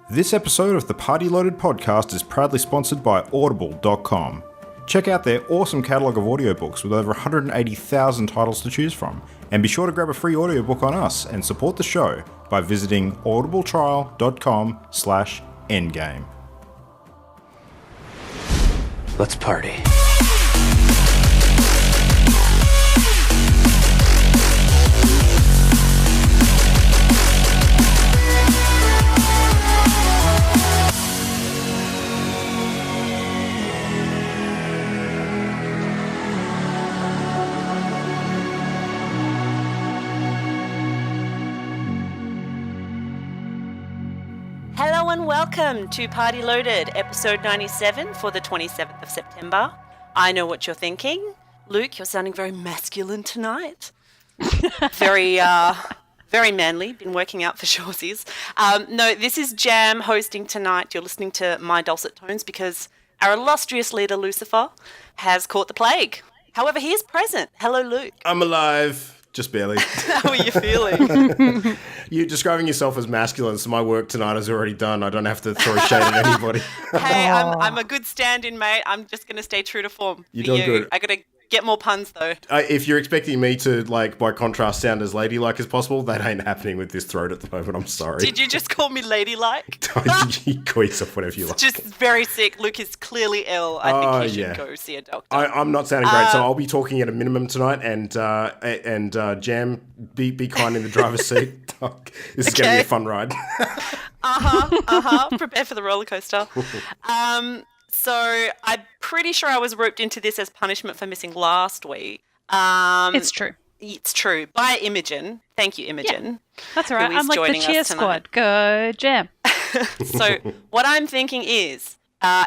This episode of the Party Loaded podcast is proudly sponsored by Audible.com. Check out their awesome catalogue of audiobooks with over 180,000 titles to choose from. And be sure to grab a free audiobook on us and support the show by visiting audibletrial.com/endgame. Let's party. Hello and welcome to Party Loaded, episode 97 for the 27th of September. I know what you're thinking. Luke, you're sounding very masculine tonight. Very manly. Been working out for shorties. No, this is Jam hosting tonight. You're listening to my dulcet tones because our illustrious leader, Lucifer, has caught the plague. However, he is present. Hello, Luke. I'm alive. Just barely. How are you feeling? You're describing yourself as masculine, so my work tonight is already done. I don't have to throw shade at anybody. Hey, I'm a good stand-in, mate. I'm just going to stay true to form. You're doing good. I got to get more puns, though. If you're expecting me to, by contrast, sound as ladylike as possible, that ain't happening with this throat at the moment. I'm sorry. Did you just call me ladylike? You call yourself whatever you like. Just very sick. Luke is clearly ill. I think he should go see a doctor. I'm not sounding great, so I'll be talking at a minimum tonight. And Jam, be kind in the driver's seat. This is going to be a fun ride. Prepare for the roller coaster. So I'm pretty sure I was roped into this as punishment for missing last week. It's true. It's true. By Imogen. Thank you, Imogen. Yeah, that's all right. I'm like the cheer squad. Go Jam. So what I'm thinking is,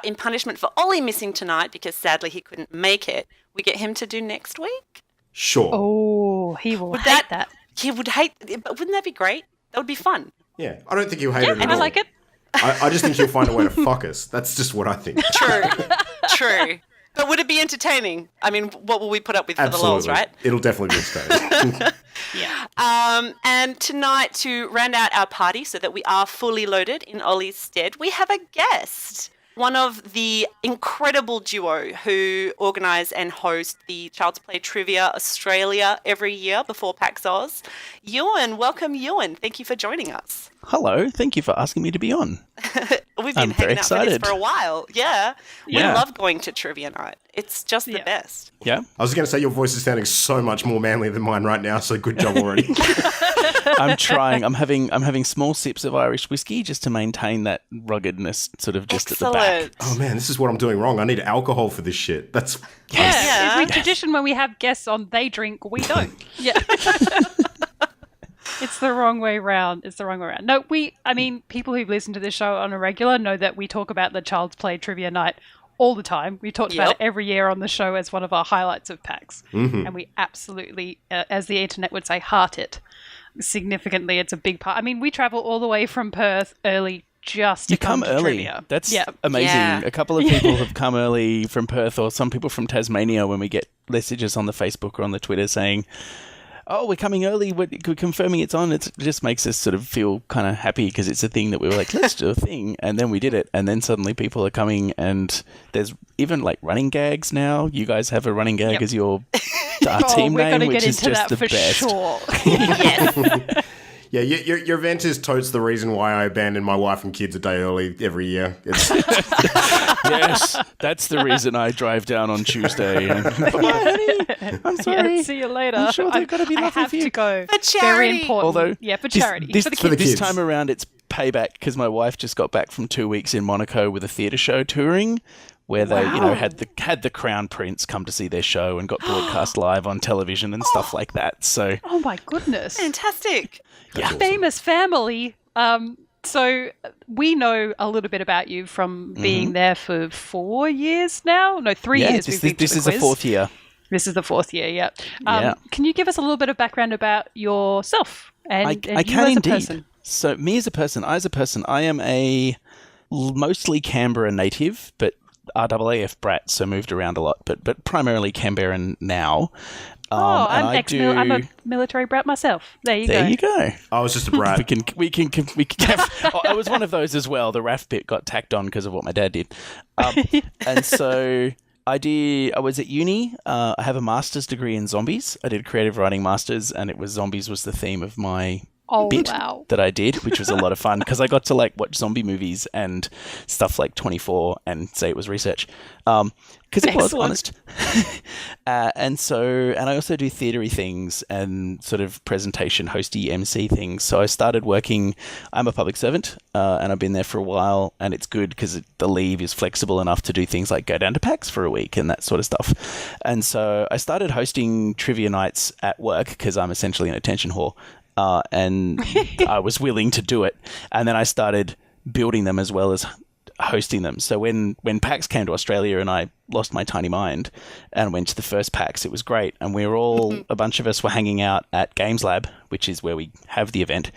in punishment for Ollie missing tonight, because sadly he couldn't make it, we get him to do next week? Sure. Oh, he will hate that. He would hate it, but wouldn't that be great? That would be fun. Yeah, I don't think he'll hate it at and all. I like it. I just think he'll find a way to fuck us. That's just what I think. True. But would it be entertaining? I mean, what will we put up with for the lols, right? It'll definitely be entertaining. Yeah. And tonight, to round out our party so that we are fully loaded in Ollie's stead, we have a guest. One of the incredible duo who organise and host the Child's Play Trivia Australia every year before PAX Aus. Euan, welcome Euan. Thank you for joining us. Hello, thank you for asking me to be on. We've been hanging out for this for a while. Yeah. We love going to trivia night. It's just the best. Yeah. I was going to say your voice is sounding so much more manly than mine right now, so good job already. I'm trying. I'm having small sips of Irish whiskey just to maintain that ruggedness sort of just at the back. Oh man, this is what I'm doing wrong. I need alcohol for this shit. That's every tradition when we have guests on, they drink, we don't. Yeah. It's the wrong way round. No, people who've listened to this show on a regular know that we talk about the Child's Play Trivia Night all the time. We talked about it every year on the show as one of our highlights of PAX. Mm-hmm. And we absolutely, as the internet would say, heart it significantly. It's a big part. I mean, we travel all the way from Perth early just to come to early. Trivia. That's amazing. Yeah. A couple of people have come early from Perth, or some people from Tasmania, when we get messages on the Facebook or on the Twitter saying, oh, we're coming early, we're confirming it's on. It just makes us sort of feel kind of happy because it's a thing that we were like, let's do a thing. And then we did it. And then suddenly people are coming, and there's even running gags now. You guys have a running gag as your team name, which is just the best. Sure. Yes. Yeah, your event is totes the reason why I abandon my wife and kids a day early every year. Yes, that's the reason I drive down on Tuesday. And, bye, honey. I'm sorry. Yeah, see you later. I'm sure they've got to be lovely I have for you. to go. For charity. Very important. Although, for charity. This, for the for the kids. kids. This time around, it's payback because my wife just got back from 2 weeks in Monaco with a theatre show touring, where they, had the Crown Prince come to see their show and got broadcast live on television and stuff like that. So, oh my goodness, fantastic! Awesome. Famous family. So we know a little bit about you from being there for 4 years now. No, 3 years. This is the fourth year. This is the fourth year. Yeah. Can you give us a little bit of background about yourself and I you can as a indeed. person? So me as a person, I am a mostly Canberra native, but RAAF brat, so moved around a lot, but primarily Canberran now. I'm a military brat myself. There you go. I was just a brat. we can I was one of those as well. The RAF bit got tacked on because of what my dad did. And so I was at uni. I have a master's degree in zombies. I did creative writing masters, and zombies was the theme of my bit that I did, which was a lot of fun because I got to watch zombie movies and stuff like 24 and say it was research. Because it was honest. And I also do theatery things and sort of presentation, hosty, MC things. So I started working, I'm a public servant, and I've been there for a while, and it's good because the leave is flexible enough to do things like go down to PAX for a week and that sort of stuff. And so I started hosting trivia nights at work because I'm essentially an attention whore. And I was willing to do it. And then I started building them as well as hosting them. So when PAX came to Australia and I lost my tiny mind and went to the first PAX, it was great. And we were all, a bunch of us were hanging out at Games Lab, which is where we have the event,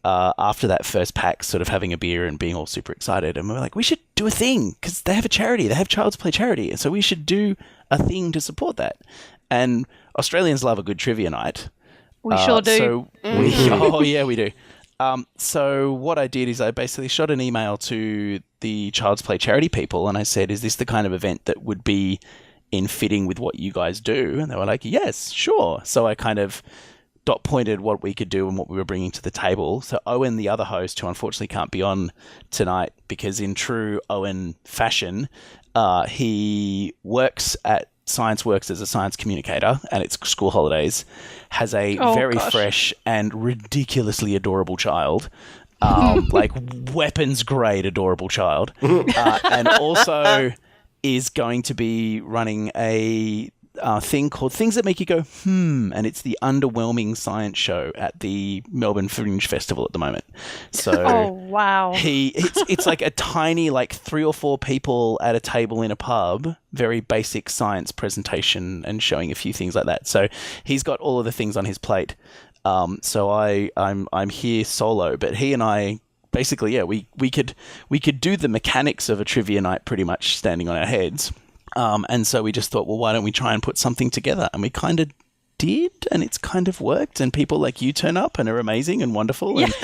after that first PAX, sort of having a beer and being all super excited. And we were like, we should do a thing because they have a charity. They have Child's Play charity. And so we should do a thing to support that. And Australians love a good trivia night. We sure do. We do. So what I did is I basically shot an email to the Child's Play charity people, and I said, is this the kind of event that would be in fitting with what you guys do? And they were like, yes, sure. So I kind of dot pointed what we could do and what we were bringing to the table. So Owen, the other host, who unfortunately can't be on tonight because in true Owen fashion, he works at Science Works as a science communicator, and it's school holidays, has a fresh and ridiculously adorable child, like weapons grade adorable child, and also is going to be running a thing called Things That Make You Go, and it's the underwhelming science show at the Melbourne Fringe Festival at the moment. So it's like a tiny, 3 or 4 people at a table in a pub, very basic science presentation and showing a few things like that. So he's got all of the things on his plate. So I'm here solo, but he and I basically, we could do the mechanics of a trivia night pretty much standing on our heads. And so we just thought, well, why don't we try and put something together? And we kind of did, and it's kind of worked. And people like you turn up and are amazing and wonderful. And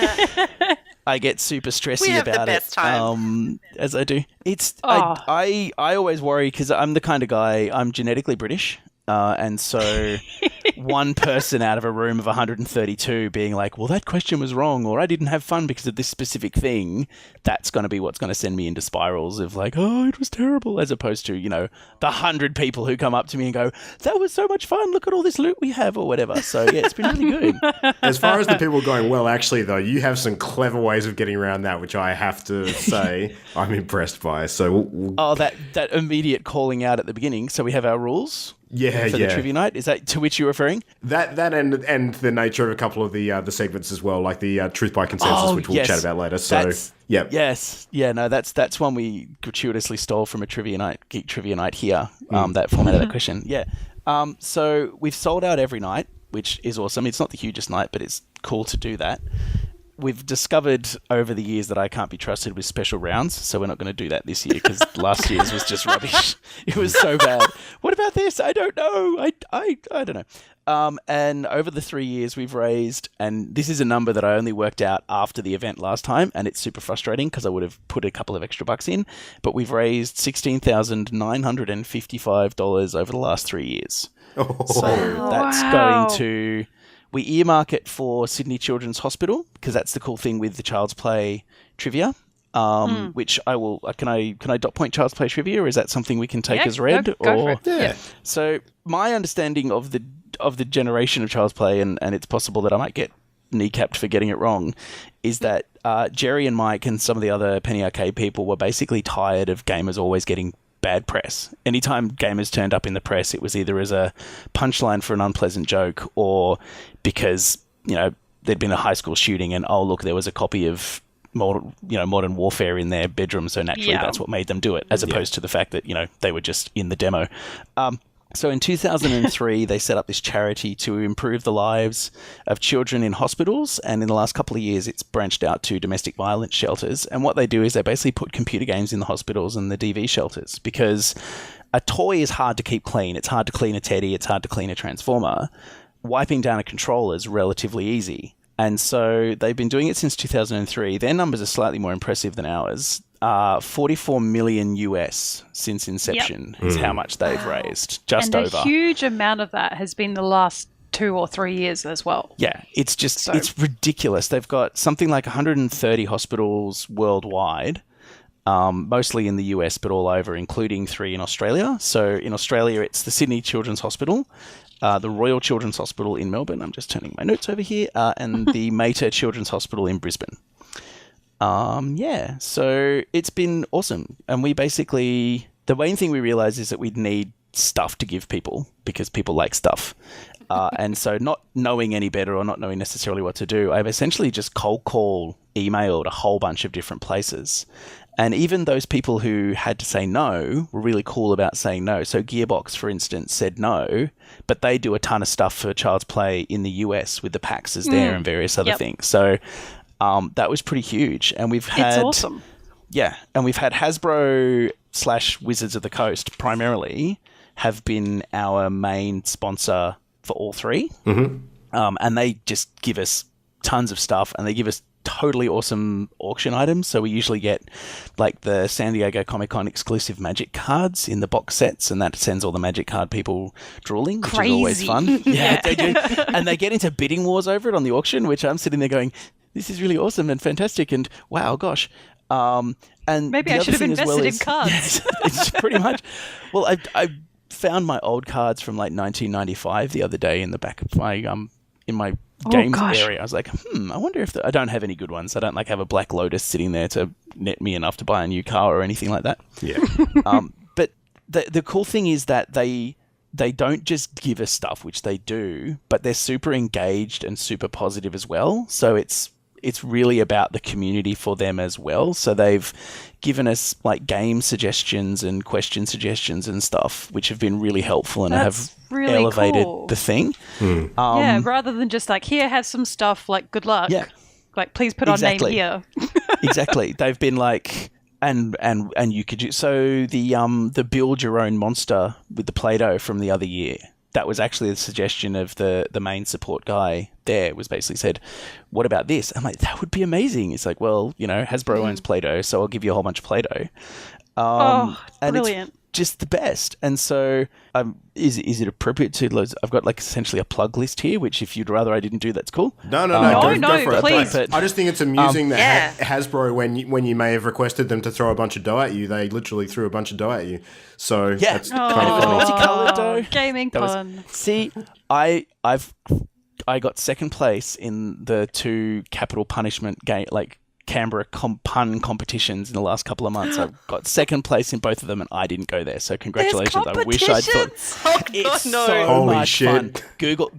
I get super stressy about it. Time. As I do. I always worry because I'm the kind of guy, I'm genetically British. And so one person out of a room of 132 being like, well, that question was wrong, or I didn't have fun because of this specific thing, that's going to be what's going to send me into spirals of like, oh, it was terrible, as opposed to, the 100 people who come up to me and go, that was so much fun, look at all this loot we have, or whatever. So, yeah, it's been really good. As far as the people going, well, actually, though, you have some clever ways of getting around that, which I have to say I'm impressed by. So that immediate calling out at the beginning. So we have our rules. For the trivia night, is that to which you're referring? That and the nature of a couple of the segments as well, like the truth by consensus, which we'll chat about later. So that's one we gratuitously stole from a geek trivia night here. That format of that question, so we've sold out every night, which is awesome. It's not the hugest night, but it's cool to do that. We've discovered over the years that I can't be trusted with special rounds, so we're not going to do that this year because last year's was just rubbish. It was so bad. What about this? I don't know. I don't know. And over the 3 years we've raised, and this is a number that I only worked out after the event last time, and it's super frustrating because I would have put a couple of extra bucks in, but we've raised $16,955 over the last 3 years. That's going to... We earmark it for Sydney Children's Hospital because that's the cool thing with the Child's Play trivia, which I will. Can I dot point Child's Play trivia, or is that something we can take as read? Go for it. Yeah. So my understanding of the generation of Child's Play, and it's possible that I might get kneecapped for getting it wrong, is that Jerry and Mike and some of the other Penny Arcade people were basically tired of gamers always getting bad press. Anytime gamers turned up in the press, it was either as a punchline for an unpleasant joke or because, there'd been a high school shooting and, oh, look, there was a copy of Modern Warfare in their bedroom, so naturally that's what made them do it, as opposed to the fact that, they were just in the demo. So in 2003, they set up this charity to improve the lives of children in hospitals. And in the last couple of years, it's branched out to domestic violence shelters. And what they do is they basically put computer games in the hospitals and the DV shelters because a toy is hard to keep clean. It's hard to clean a teddy. It's hard to clean a Transformer. Wiping down a controller is relatively easy. And so they've been doing it since 2003. Their numbers are slightly more impressive than ours. 44 million US since inception is how much they've raised. Just over. And a huge amount of that has been the last 2 or 3 years as well. Yeah, it's just, it's ridiculous. They've got something like 130 hospitals worldwide, mostly in the US, but all over, including 3 in Australia. So in Australia, it's the Sydney Children's Hospital, the Royal Children's Hospital in Melbourne. I'm just turning my notes over here, and the Mater Children's Hospital in Brisbane. So it's been awesome. And we basically, the main thing we realized is that we'd need stuff to give people because people like stuff. And so not knowing any better or not knowing necessarily what to do, I've essentially just cold emailed a whole bunch of different places. And even those people who had to say no were really cool about saying no. So Gearbox, for instance, said no, but they do a ton of stuff for Child's Play in the US with the PAXs there and various other things. So that was pretty huge. And we've had... It's awesome. Yeah, and we've had Hasbro/Wizards of the Coast primarily have been our main sponsor for all 3. And they just give us tons of stuff, and they give us totally awesome auction items. So we usually get like the San Diego Comic-Con exclusive Magic cards in the box sets, and that sends all the Magic card people drooling, which is always fun. Yeah, they do. And they get into bidding wars over it on the auction, which I'm sitting there going, this is really awesome and fantastic, and wow, gosh. And maybe I should have invested in cards. Yes, it's pretty much. Well, I found my old cards from like 1995 the other day in the back of my in my games area. I was like, I wonder if I don't have any good ones. I don't like have a Black Lotus sitting there to net me enough to buy a new car or anything like that. Yeah. But the cool thing is that they don't just give us stuff, which they do, but they're super engaged and super positive as well. So it's really about the community for them as well. So they've given us like game suggestions and question suggestions and stuff, which have been really helpful and have really elevated the thing. Rather than just like, here, have some stuff, like, good luck. Yeah. Like, please put our name here. Exactly. They've been like, and you could so the build your own monster with the Play-Doh from the other year. That was actually the suggestion of the main support guy there, was basically said, what about this? I'm like, that would be amazing. It's like, well, Hasbro owns Play-Doh, so I'll give you a whole bunch of Play-Doh. And brilliant. It's just the best. And so is it appropriate to I've got like essentially a plug list here, which if you'd rather I didn't do, that's cool. No, go for please. it. I just think it's amusing that Hasbro, when you may have requested them to throw a bunch of dough at you, they literally threw a bunch of dough at you. So that's kind of funny. Multicolored dough. Gaming pun. See, I got second place in the 2 capital punishment game, like Canberra pun competitions in the last couple of months. I got second place in both of them, and I didn't go there. So congratulations! I wish I'd thought. It's so Holy much shit. fun.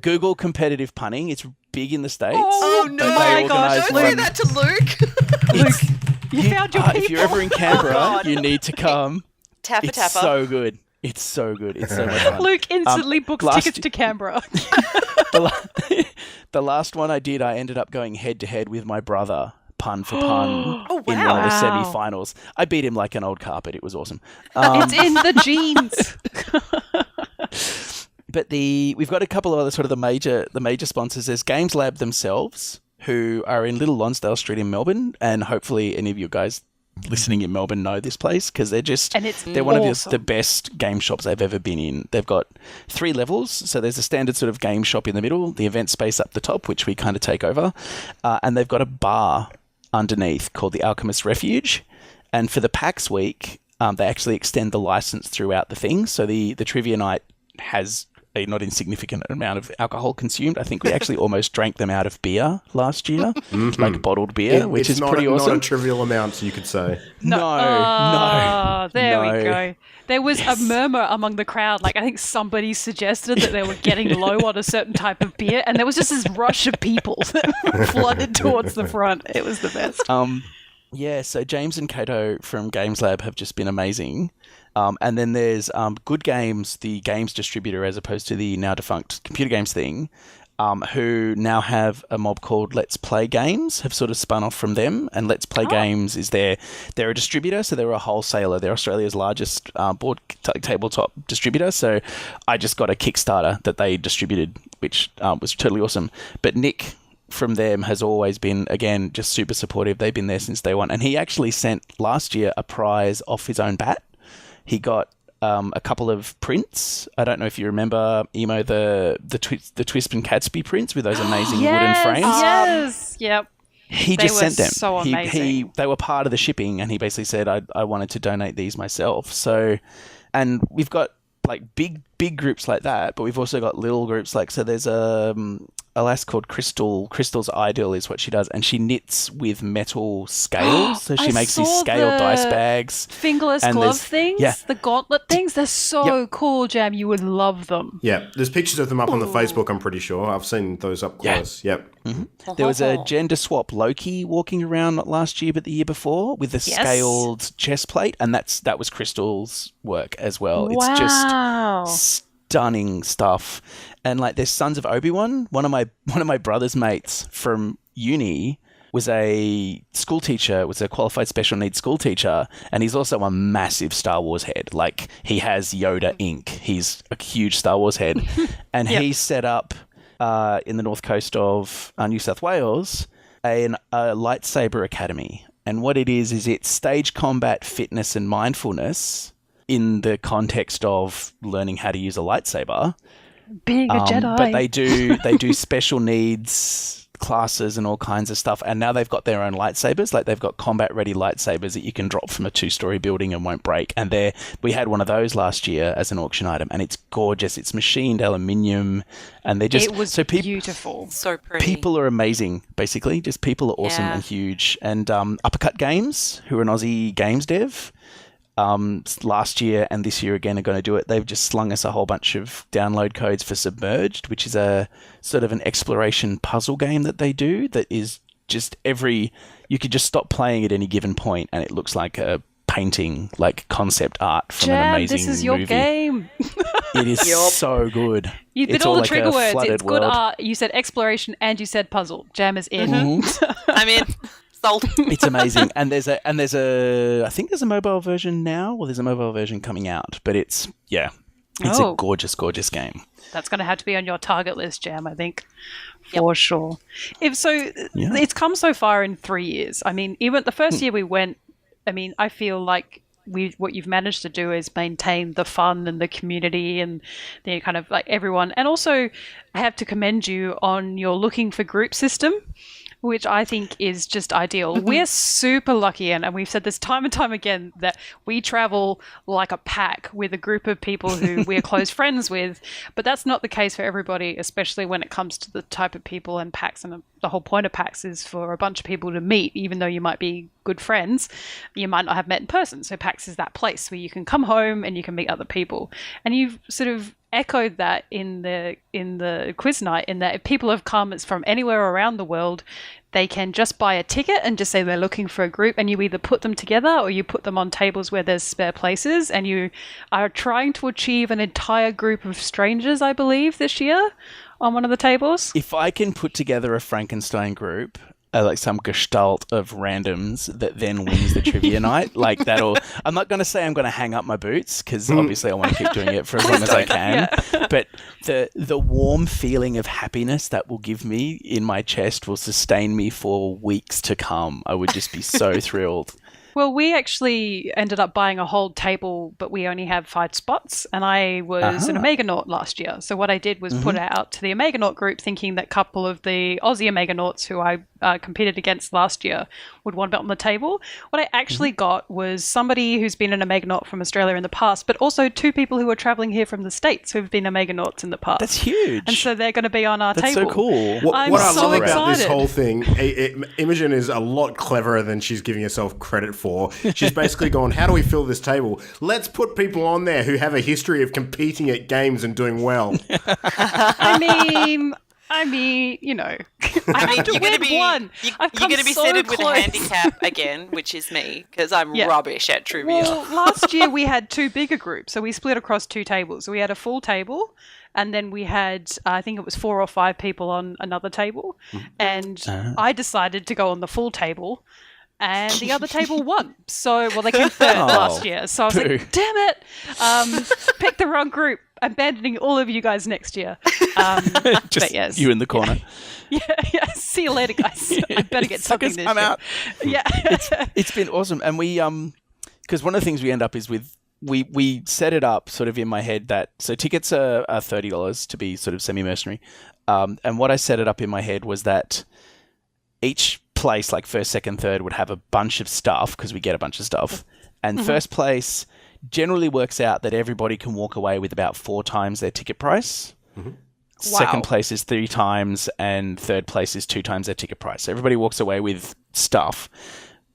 Google competitive punning. It's big in the States. Oh no! My gosh! Don't do that to Luke. Luke, you found your people. If you're ever in Canberra, you need to come. Tapper. It's so good. It's so good. It's so much fun. Luke instantly books tickets to Canberra. The last one I did, I ended up going head to head with my brother. Pun for pun in one of the semi-finals. I beat him like an old carpet. It was awesome. It's in the genes. But we've got a couple of other sort of the major sponsors. There's Games Lab themselves, who are in Little Lonsdale Street in Melbourne, and hopefully any of you guys listening in Melbourne know this place, because they're one of the best game shops I've ever been in. They've got 3 levels, so there's a standard sort of game shop in the middle, the event space up the top, which we kind of take over, and they've got a bar underneath called the Alchemist Refuge. And for the PAX week, they actually extend the license throughout the thing. So the trivia night has a not insignificant amount of alcohol consumed. I think we actually almost drank them out of beer last year, like bottled beer, which is pretty awesome. Not a trivial amount, you could say. No. There we go. There was a murmur among the crowd. Like, I think somebody suggested that they were getting low on a certain type of beer, and there was just this rush of people that flooded towards the front. It was the best. So James and Kato from Games Lab have just been amazing. And then there's Good Games, the games distributor, as opposed to the now defunct computer games thing. who now have a mob called Let's Play Games, have sort of spun off from them. And Let's Play Games is they're a distributor, so they're a wholesaler. They're Australia's largest tabletop distributor. So I just got a Kickstarter that they distributed, which was totally awesome. But Nick from them has always been, again, just super supportive. They've been there since day one. And he actually sent last year a prize off his own bat. He got a couple of prints. I don't know if you remember, Emo, the Twisp and Catsby prints with those amazing wooden frames. Yes, yep. He just sent them. So amazing. They were part of the shipping, and he basically said, I wanted to donate these myself. So, and we've got like big groups like that, but we've also got little groups like, so there's a lass called Crystal. Crystal's Ideal is what she does, and she knits with metal scales. So she makes these scale dice bags. Fingerless glove things, the gauntlet things. They're so cool, Jam. You would love them. Yeah, there's pictures of them up on the Facebook, I'm pretty sure. I've seen those up close. Yeah. Yep. Mm-hmm. There was a gender swap Loki walking around not last year but the year before with a scaled chest plate, and that was Crystal's work as well. Wow. It's just stunning stuff. And like there's Sons of Obi-Wan. One of my brother's mates from uni was a school teacher, was a qualified special needs school teacher, and he's also a massive Star Wars head. Like he has Yoda ink. He's a huge Star Wars head. And he set up in the north coast of New South Wales a lightsaber academy. And what it is it's stage combat, fitness and mindfulness in the context of learning how to use a lightsaber. Being a Jedi. But they do special needs classes and all kinds of stuff. And now they've got their own lightsabers. Like they've got combat ready lightsabers that you can drop from a 2-story building and won't break. And we had one of those last year as an auction item, and it's gorgeous. It's machined aluminium, and they're just beautiful, so pretty. People are amazing. Basically, just people are awesome and huge. And Uppercut Games, who are an Aussie games dev, last year and this year again are going to do it. They've just slung us a whole bunch of download codes for Submerged, which is a sort of an exploration puzzle game that they do that is just you could just stop playing at any given point and it looks like a painting, like concept art from an amazing movie. This is your game. It is so good. You did all the trigger words. It's good art. You said exploration and you said puzzle. Jam is in. Mm-hmm. I'm in. Sold. It's amazing. And there's I think there's a mobile version now, or there's a mobile version coming out, but it's a gorgeous, gorgeous game. That's going to have to be on your target list, Jam, I think, for sure. It's come so far in 3 years. I mean, even the first year we went, I mean, I feel like what you've managed to do is maintain the fun and the community and the kind of like everyone. And also, I have to commend you on your looking for group system, which I think is just ideal. We're super lucky, and we've said this time and time again, that we travel like a pack with a group of people who we're close friends with, but that's not the case for everybody, especially when it comes to the type of people and PAX. And the whole point of PAX is for a bunch of people to meet, even though you might be good friends, you might not have met in person. So PAX is that place where you can come home and you can meet other people. And you've sort of echoed that in the quiz night, in that if people have come, it's from anywhere around the world, they can just buy a ticket and just say they're looking for a group, and you either put them together or you put them on tables where there's spare places, and you are trying to achieve an entire group of strangers, I believe, this year on one of the tables. If I can put together a Frankenstein group, like some gestalt of randoms that then wins the trivia night, like that'll... I'm not going to say I'm going to hang up my boots, because obviously I want to keep doing it for as long as I can. But the warm feeling of happiness that will give me in my chest will sustain me for weeks to come. I would just be so thrilled. Well, we actually ended up buying a whole table, but we only have 5 spots, and I was an Omeganaut last year. So what I did was put it out to the Omeganaut group, thinking that a couple of the Aussie Omeganauts who I competed against last year would want to be on the table. What I actually got was somebody who's been an Omeganaut from Australia in the past, but also 2 people who are traveling here from the States who've been Omeganauts in the past. That's huge. And so they're going to be on our table. That's so cool. What I love excited about this whole thing, Imogen is a lot cleverer than she's giving herself credit for. She's basically gone, how do we fill this table? Let's put people on there who have a history of competing at games and doing well. I mean, I mean, I I have to you're going to win be one. you're going to be seated with a handicap again, which is me because I'm rubbish at trivia. Well, last year we had two bigger groups, so we split across two tables. So we had a full table, and then we had, I think it was 4 or 5 people on another table, and I decided to go on the full table. And the other table won. So, they came third last year. So I was like, damn it. Picked the wrong group. Abandoning all of you guys next year. Just yes. You in the corner. Yeah. See you later, guys. I better get something this year. I'm out. Yeah. It's been awesome. And we, because one of the things we end up is with, we set it up sort of in my head that, so tickets are $30 to be sort of semi-mercenary. And what I set it up in my head was that each place, like first, second, third, would have a bunch of stuff because we get a bunch of stuff. And first place generally works out that everybody can walk away with about 4 times their ticket price. Second place is 3 times, and third place is 2 times their ticket price. So everybody walks away with stuff.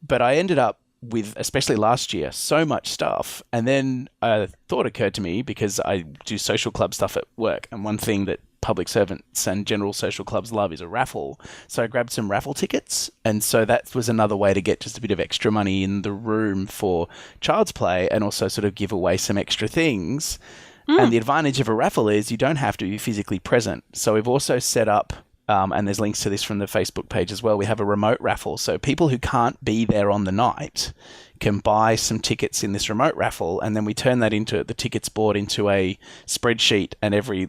But I ended up with, especially last year, so much stuff. And then a thought occurred to me because I do social club stuff at work. And one thing that public servants and general social clubs love is a raffle. So I grabbed some raffle tickets. And so that was another way to get just a bit of extra money in the room for Child's Play and also sort of give away some extra things. And the advantage of a raffle is you don't have to be physically present. So we've also set up, and there's links to this from the Facebook page as well, we have a remote raffle. So people who can't be there on the night can buy some tickets in this remote raffle, and then we turn that into the tickets board into a spreadsheet, and every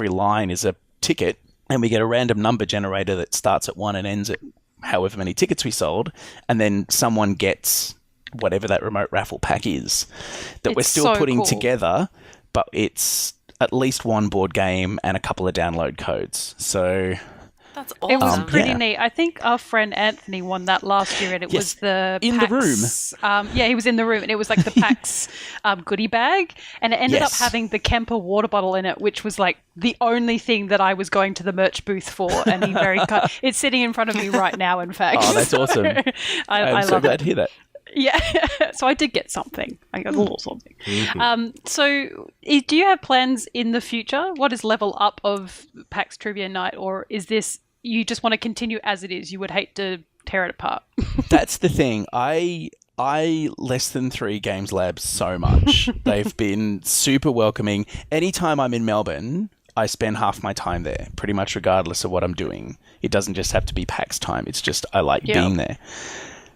line is a ticket, and we get a random number generator that starts at 1 and ends at however many tickets we sold, and then someone gets whatever that remote raffle pack is that we're still putting together, but it's at least one board game and a couple of download codes. So that's awesome. It was pretty neat. I think our friend Anthony won that last year, and it was the in PAX, the room. He was in the room, and it was like the PAX goodie bag, and it ended up having the Kemper water bottle in it, which was like the only thing that I was going to the merch booth for. And he it's sitting in front of me right now. In fact, oh, that's awesome! I'm so glad to hear that. Yeah, so I did get something. I got a little something. So do you have plans in the future? What is level up of PAX Trivia Night, or is this you just want to continue as it is? You would hate to tear it apart. That's the thing. I less than 3 games labs so much. They've been super welcoming. Anytime I'm in Melbourne, I spend half my time there, pretty much regardless of what I'm doing. It doesn't just have to be PAX time. It's just I like being there.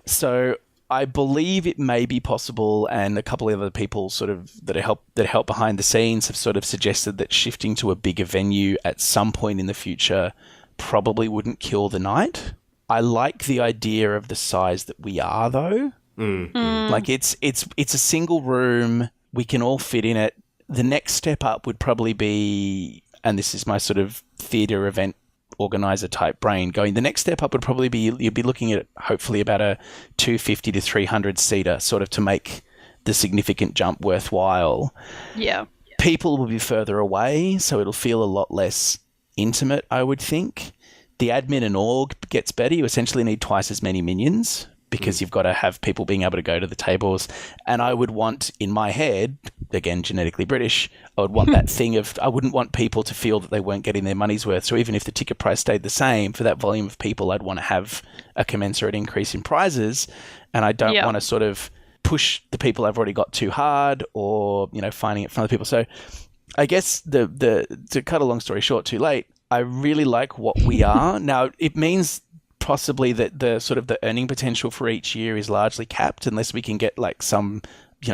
So I believe it may be possible, and a couple of other people sort of that help behind the scenes have sort of suggested that shifting to a bigger venue at some point in the future probably wouldn't kill the night. I like the idea of the size that we are, though. Like it's a single room. We can all fit in it. The next step up would probably be, and this is my sort of theatre event organizer type brain going, the next step up would probably be you'd be looking at hopefully about a 250 to 300 seater, sort of to make the significant jump worthwhile. Yeah. People will be further away, so it'll feel a lot less intimate, I would think. The admin and org gets better. You essentially need twice as many minions because you've got to have people being able to go to the tables. And I would want, in my head, again, genetically British, I would want that thing of, I wouldn't want people to feel that they weren't getting their money's worth. So even if the ticket price stayed the same, for that volume of people, I'd want to have a commensurate increase in prizes. And I don't want to sort of push the people I've already got too hard, or, finding it from other people. So I guess to cut a long story short too late, I really like what we are. Now, it means possibly that the sort of the earning potential for each year is largely capped unless we can get like some,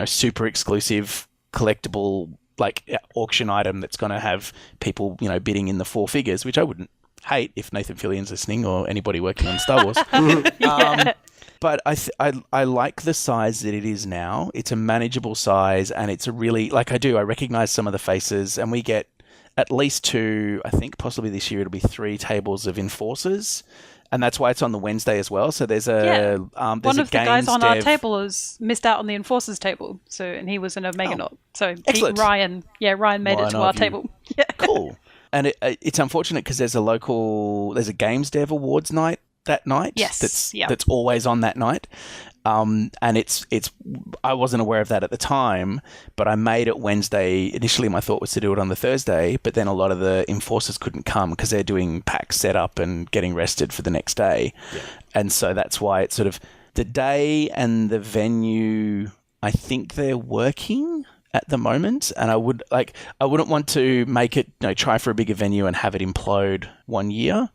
super exclusive collectible like auction item that's going to have people, bidding in the 4 figures, which I wouldn't hate if Nathan Fillion's listening or anybody working on Star Wars. But I like the size that it is now. It's a manageable size, and it's a really, I recognize some of the faces, and we get at least 2, I think possibly this year it'll be 3 tables of enforcers. And that's why it's on the Wednesday as well. So there's one of the guys on our table has missed out on the enforcers table. So, and he was in a Meganaut. So Ryan made it to our table. Cool. And it's unfortunate because there's a games dev awards night that night. Yes. That's always on that night. And it's I wasn't aware of that at the time, but I made it Wednesday. Initially, my thought was to do it on the Thursday, but then a lot of the enforcers couldn't come because they're doing PAX setup and getting rested for the next day. Yeah. And so that's why it's sort of the day and the venue, I think they're working at the moment, and I wouldn't want to make it, try for a bigger venue and have it implode one year.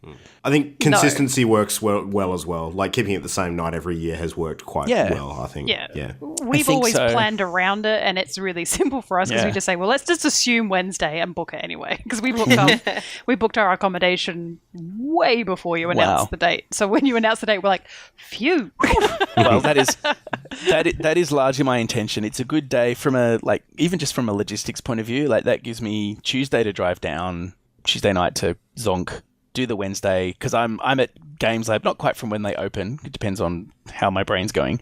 I think consistency works well as well. Like keeping it the same night every year has worked quite well, I think. Yeah. We've always planned around it, and it's really simple for us because we just say, well, let's just assume Wednesday and book it anyway, because we booked our accommodation way before you announced the date. So when you announce the date, we're like, phew. Well, that is largely my intention. It's a good day from even just from a logistics point of view. Like that gives me Tuesday to drive down, Tuesday night to Zonk, do the Wednesday, because I'm at Games Lab, not quite from when they open. It depends on how my brain's going.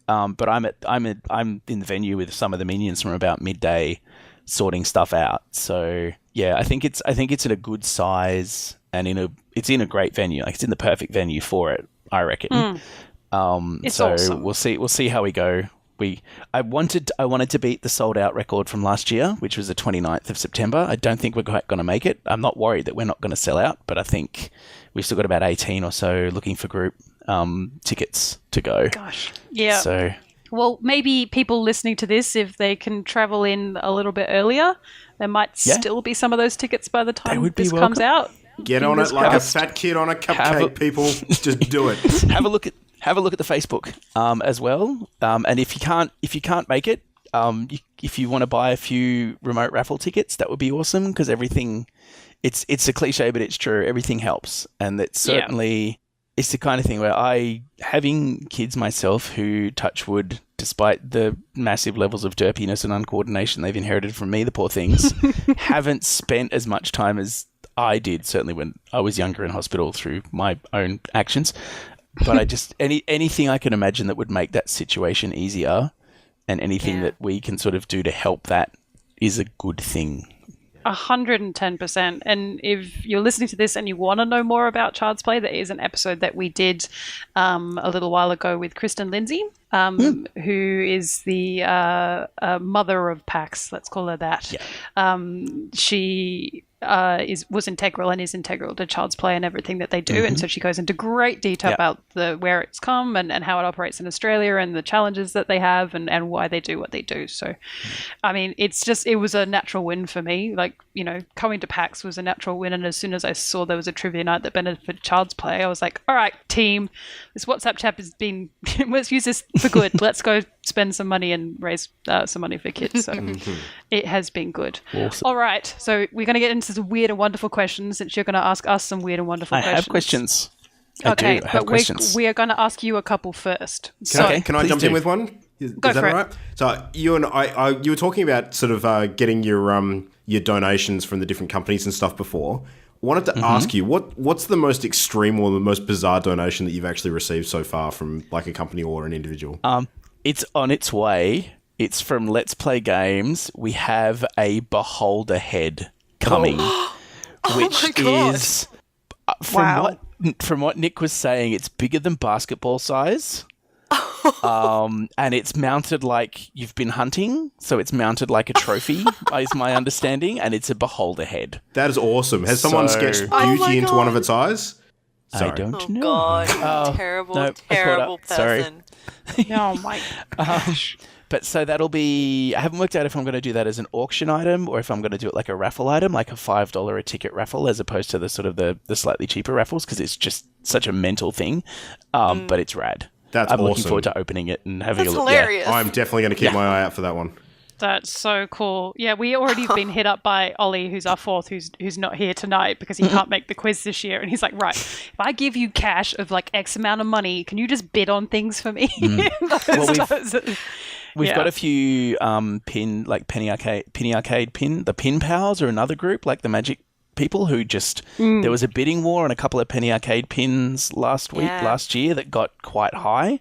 But I'm in the venue with some of the minions from about midday, sorting stuff out. So yeah, I think it's in a good size and it's in a great venue. Like it's in the perfect venue for it, I reckon. It's awesome. We'll see how we go. I wanted to beat the sold out record from last year, which was the 29th of September. I don't think we're quite going to make it. I'm not worried that we're not going to sell out, but I think we've still got about 18 or so looking for group tickets to go. Gosh. Yeah. So, well, maybe people listening to this, if they can travel in a little bit earlier, there might still be some of those tickets by the time this comes out. Get on it like a fat kid on a cupcake, people. Just do it. Have a look at the Facebook as well. And if you can't make it, if you want to buy a few remote raffle tickets, that would be awesome, because everything, it's a cliche, but it's true. Everything helps, and it's certainly it's the kind of thing where having kids myself who, touch wood, despite the massive levels of derpiness and uncoordination they've inherited from me, the poor things, haven't spent as much time as I did, certainly when I was younger in hospital through my own actions. But I just anything I can imagine that would make that situation easier, and anything that we can sort of do to help that is a good thing. 110%. And if you're listening to this and you want to know more about Child's Play, there is an episode that we did a little while ago with Kristen Lindsay, who is the mother of PAX. Let's call her that. Yeah. She was integral and is integral to Child's Play and everything that they do, and so she goes into great detail about where it's come and how it operates in Australia and the challenges that they have and why they do what they do. So I mean, it was a natural win for me. Like, coming to PAX was a natural win, and as soon as I saw there was a trivia night that benefited Child's Play, I was like, all right, team, this WhatsApp chat has been let's use this for good. Let's go spend some money and raise some money for kids. So it has been good. Awesome. All right, so we're going to get into some weird and wonderful questions, since you're going to ask us some weird and wonderful questions. I have questions. Okay, I have questions. We are going to ask you a couple first. Can I jump in with one? Is Go that for all it. right? So you and I, you were talking about sort of getting your donations from the different companies and stuff before. I wanted to ask you, what's the most extreme or the most bizarre donation that you've actually received so far from like a company or an individual? It's on its way. It's from Let's Play Games. We have a beholder head coming, which is from what Nick was saying, it's bigger than basketball size. And it's mounted like you've been hunting, so it's mounted like a trophy, is my understanding, and it's a beholder head. That is awesome. Has someone sketched beauty into one of its eyes? Sorry. I don't know. God, terrible person. Sorry. Oh my gosh. But so that'll be, I haven't worked out if I'm going to do that as an auction item or if I'm going to do it like a raffle item, like a $5 a ticket raffle, as opposed to the sort of the slightly cheaper raffles, because it's just such a mental thing. But it's rad. That's I'm awesome. looking forward to opening it and having a look. Hilarious. Yeah. I'm definitely going to keep my eye out for that one. That's so cool. Yeah, we already been hit up by Ollie, who's our fourth, who's not here tonight because he can't make the quiz this year. And he's like, right, if I give you cash of like X amount of money, can you just bid on things for me? We've got a few Penny Arcade Pin. The Pin Pals are another group, like the Magic people who just there was a bidding war on a couple of Penny Arcade pins last year that got quite high.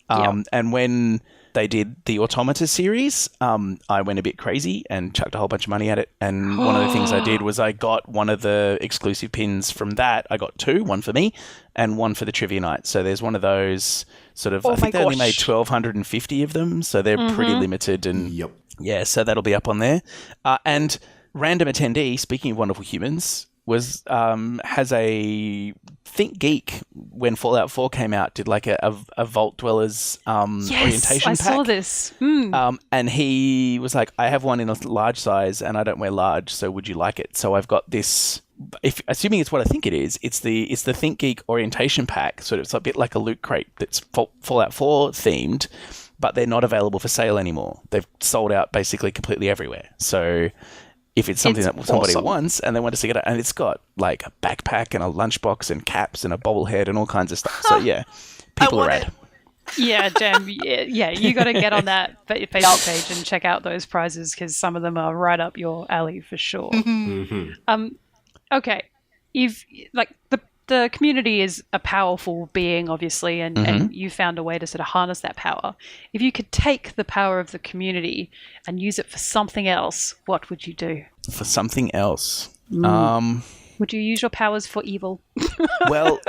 And when they did the Automata series, I went a bit crazy and chucked a whole bunch of money at it. And one of the things I did was I got one of the exclusive pins from that. I got 2, one for me and one for the trivia night. So there's one of those sort of, I think they only made 1,250 of them. So they're pretty limited. And yeah, so that'll be up on there. And random attendee, speaking of wonderful humans, has a Think Geek when Fallout 4 came out did like a Vault Dwellers orientation pack. I saw this. And he was like, I have one in a large size and I don't wear large, so would you like it? So I've got this, assuming it's what I think it is, it's the Think Geek orientation pack. So it's a bit like a loot crate that's Fallout 4 themed, but they're not available for sale anymore. They've sold out basically completely everywhere. So if it's something that somebody wants and they want to stick it out, and it's got like a backpack and a lunchbox and caps and a bobblehead and all kinds of stuff. So yeah, people are rad. Yeah, Jem, yeah, you got to get on that Facebook page and check out those prizes because some of them are right up your alley for sure. Okay, if like the community is a powerful being, obviously, and you found a way to sort of harness that power. If you could take the power of the community and use it for something else, what would you do? For something else? Would you use your powers for evil? Well,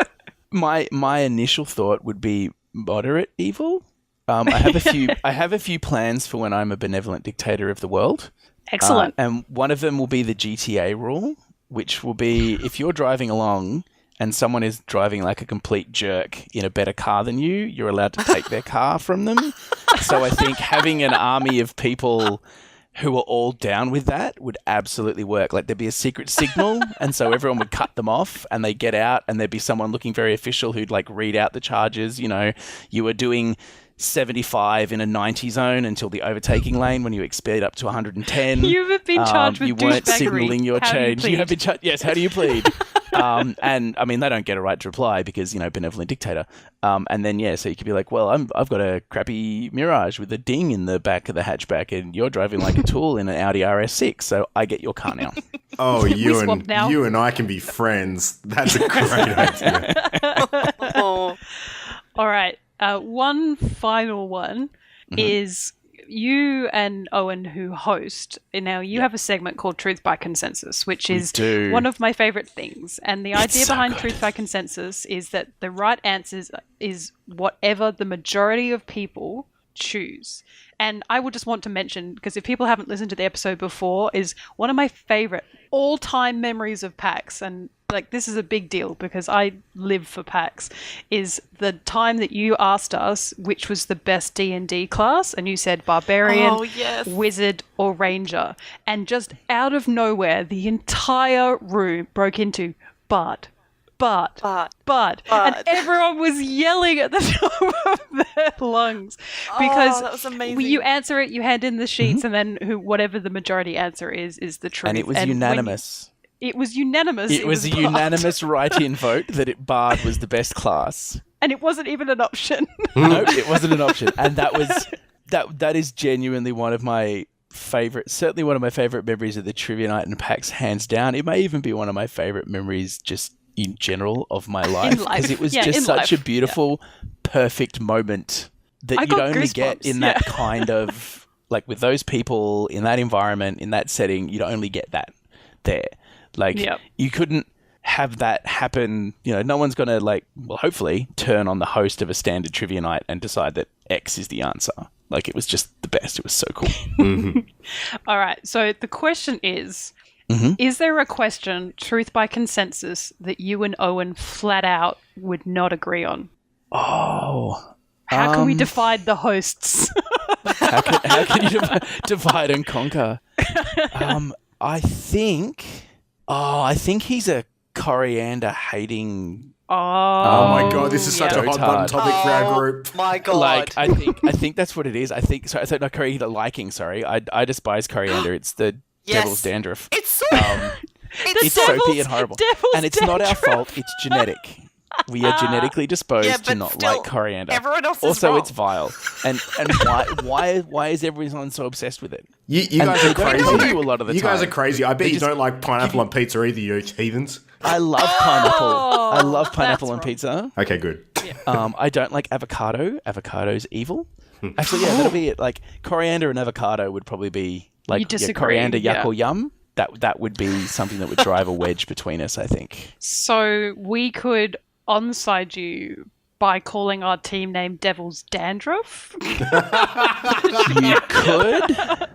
my initial thought would be moderate evil. I have a few plans for when I'm a benevolent dictator of the world. Excellent. And one of them will be the GTA rule, which will be if you're driving along and someone is driving like a complete jerk in a better car than you, you're allowed to take their car from them. So I think having an army of people who are all down with that would absolutely work. Like there'd be a secret signal, and so everyone would cut them off and they get out, and there'd be someone looking very official who'd like read out the charges. You know, you were doing 75 in a 90 zone until the overtaking lane when you speed up to 110. You've been charged with douchebaggery. You weren't signaling your change. You have been charged. Yes, how do you plead? And I mean, they don't get a right to reply because, you know, benevolent dictator. And then, yeah, so you could be like, well, I've got a crappy Mirage with a ding in the back of the hatchback and you're driving like a tool in an Audi RS6, so I get your car now. Oh, you and I can be friends. That's a great idea. All right. One final one is you and Owen, who host. Now, you have a segment called Truth by Consensus, which is one of my favorite things. And the idea behind Truth by Consensus is that the right answer is whatever the majority of people choose. And I would just want to mention, because if people haven't listened to the episode before, is one of my favorite all-time memories of PAX, and like this is a big deal because I live for PAX, is the time that you asked us which was the best D&D class, and you said barbarian, wizard, or ranger, and just out of nowhere the entire room broke into bard. And everyone was yelling at the top of their lungs because that was amazing. You answer it, you hand in the sheets, and then whatever the majority answer is the truth. And it was unanimous. It was unanimous. It was a unanimous write-in vote that Bard was the best class. And it wasn't even an option. No, it wasn't an option. And that is genuinely one of my certainly one of my favorite memories of the Trivia Night and PAX, hands down. It may even be one of my favorite memories just in general of my life, because it was just such a beautiful, perfect moment that you'd only get in that kind of, like with those people in that environment, in that setting, you'd only get that there. Like you couldn't have that happen, you know, no one's going to hopefully turn on the host of a standard trivia night and decide that X is the answer. Like it was just the best. It was so cool. All right. So the question is there a question, Truth by Consensus, that you and Owen flat out would not agree on? Oh. How can we divide the hosts? how can you divide and conquer? I think he's a coriander hating. Oh my god, this is such a hot button topic for our group. My god. Like I think that's what it is. I think no, coriander liking, sorry. I despise coriander. It's the devil's dandruff. It's so it's soapy and horrible. And it's not our fault, it's genetic. We are genetically disposed to not like coriander. Everyone else is also, wrong. it's vile. And why is everyone so obsessed with it? You guys are crazy. A lot of the you time. guys are crazy. I bet you don't like pineapple on pizza either, you heathens. I love pineapple. I love pineapple on pizza. Okay, good. Yeah. I don't like avocado. Avocado's evil. Actually, yeah, that'll be it. Like coriander and avocado would probably be like You disagree, coriander, yuck yeah. or yum. That would be something that would drive a wedge between us, I think. So we could onside you by calling our team name Devil's Dandruff. You could.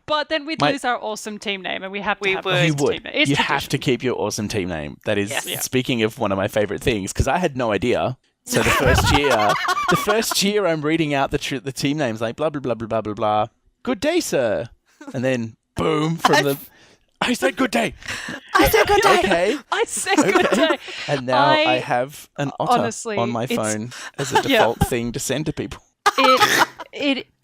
But then we'd lose our awesome team name, and we have to have an You awesome would. team name. It's You tradition. have to keep your awesome team name. That is, Yes. Yeah. speaking of one of my favorite things, because I had no idea. So the first year I'm reading out the team names, like blah, blah, blah, blah, blah, blah, blah. Good day, sir. And then, boom, I said good day. I said good day. Okay. I said good day. And now I have an otter honestly, on my it's- phone as a default thing to send to people.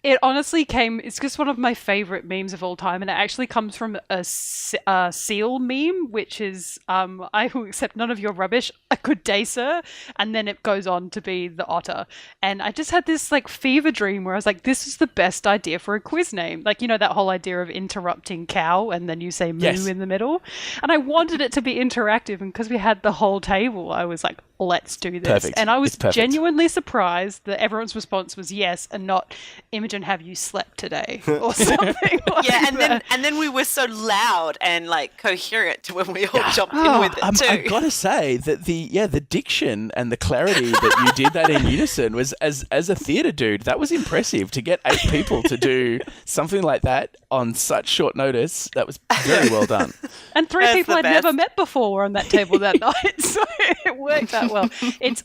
It honestly came. It's just one of my favorite memes of all time, and it actually comes from a seal meme, which is I will accept none of your rubbish. A good day, sir. And then it goes on to be the otter. And I just had this like fever dream where I was like, this is the best idea for a quiz name. Like, you know, that whole idea of interrupting cow and then you say moo Yes. in the middle. And I wanted it to be interactive, and because we had the whole table, I was like, let's do this. Perfect. And I was It's perfect. genuinely surprised that everyone's response was yes and not Imogen, have you slept today or something like Yeah, and that. then we were so loud and like coherent when we all jumped in with it too. I've got to say that the diction and the clarity that you did that in unison was, as a theatre dude, that was impressive. To get 8 people to do something like that on such short notice, that was very well done. And 3 That's people the I'd best. never met before were on that table that night, so it worked out well.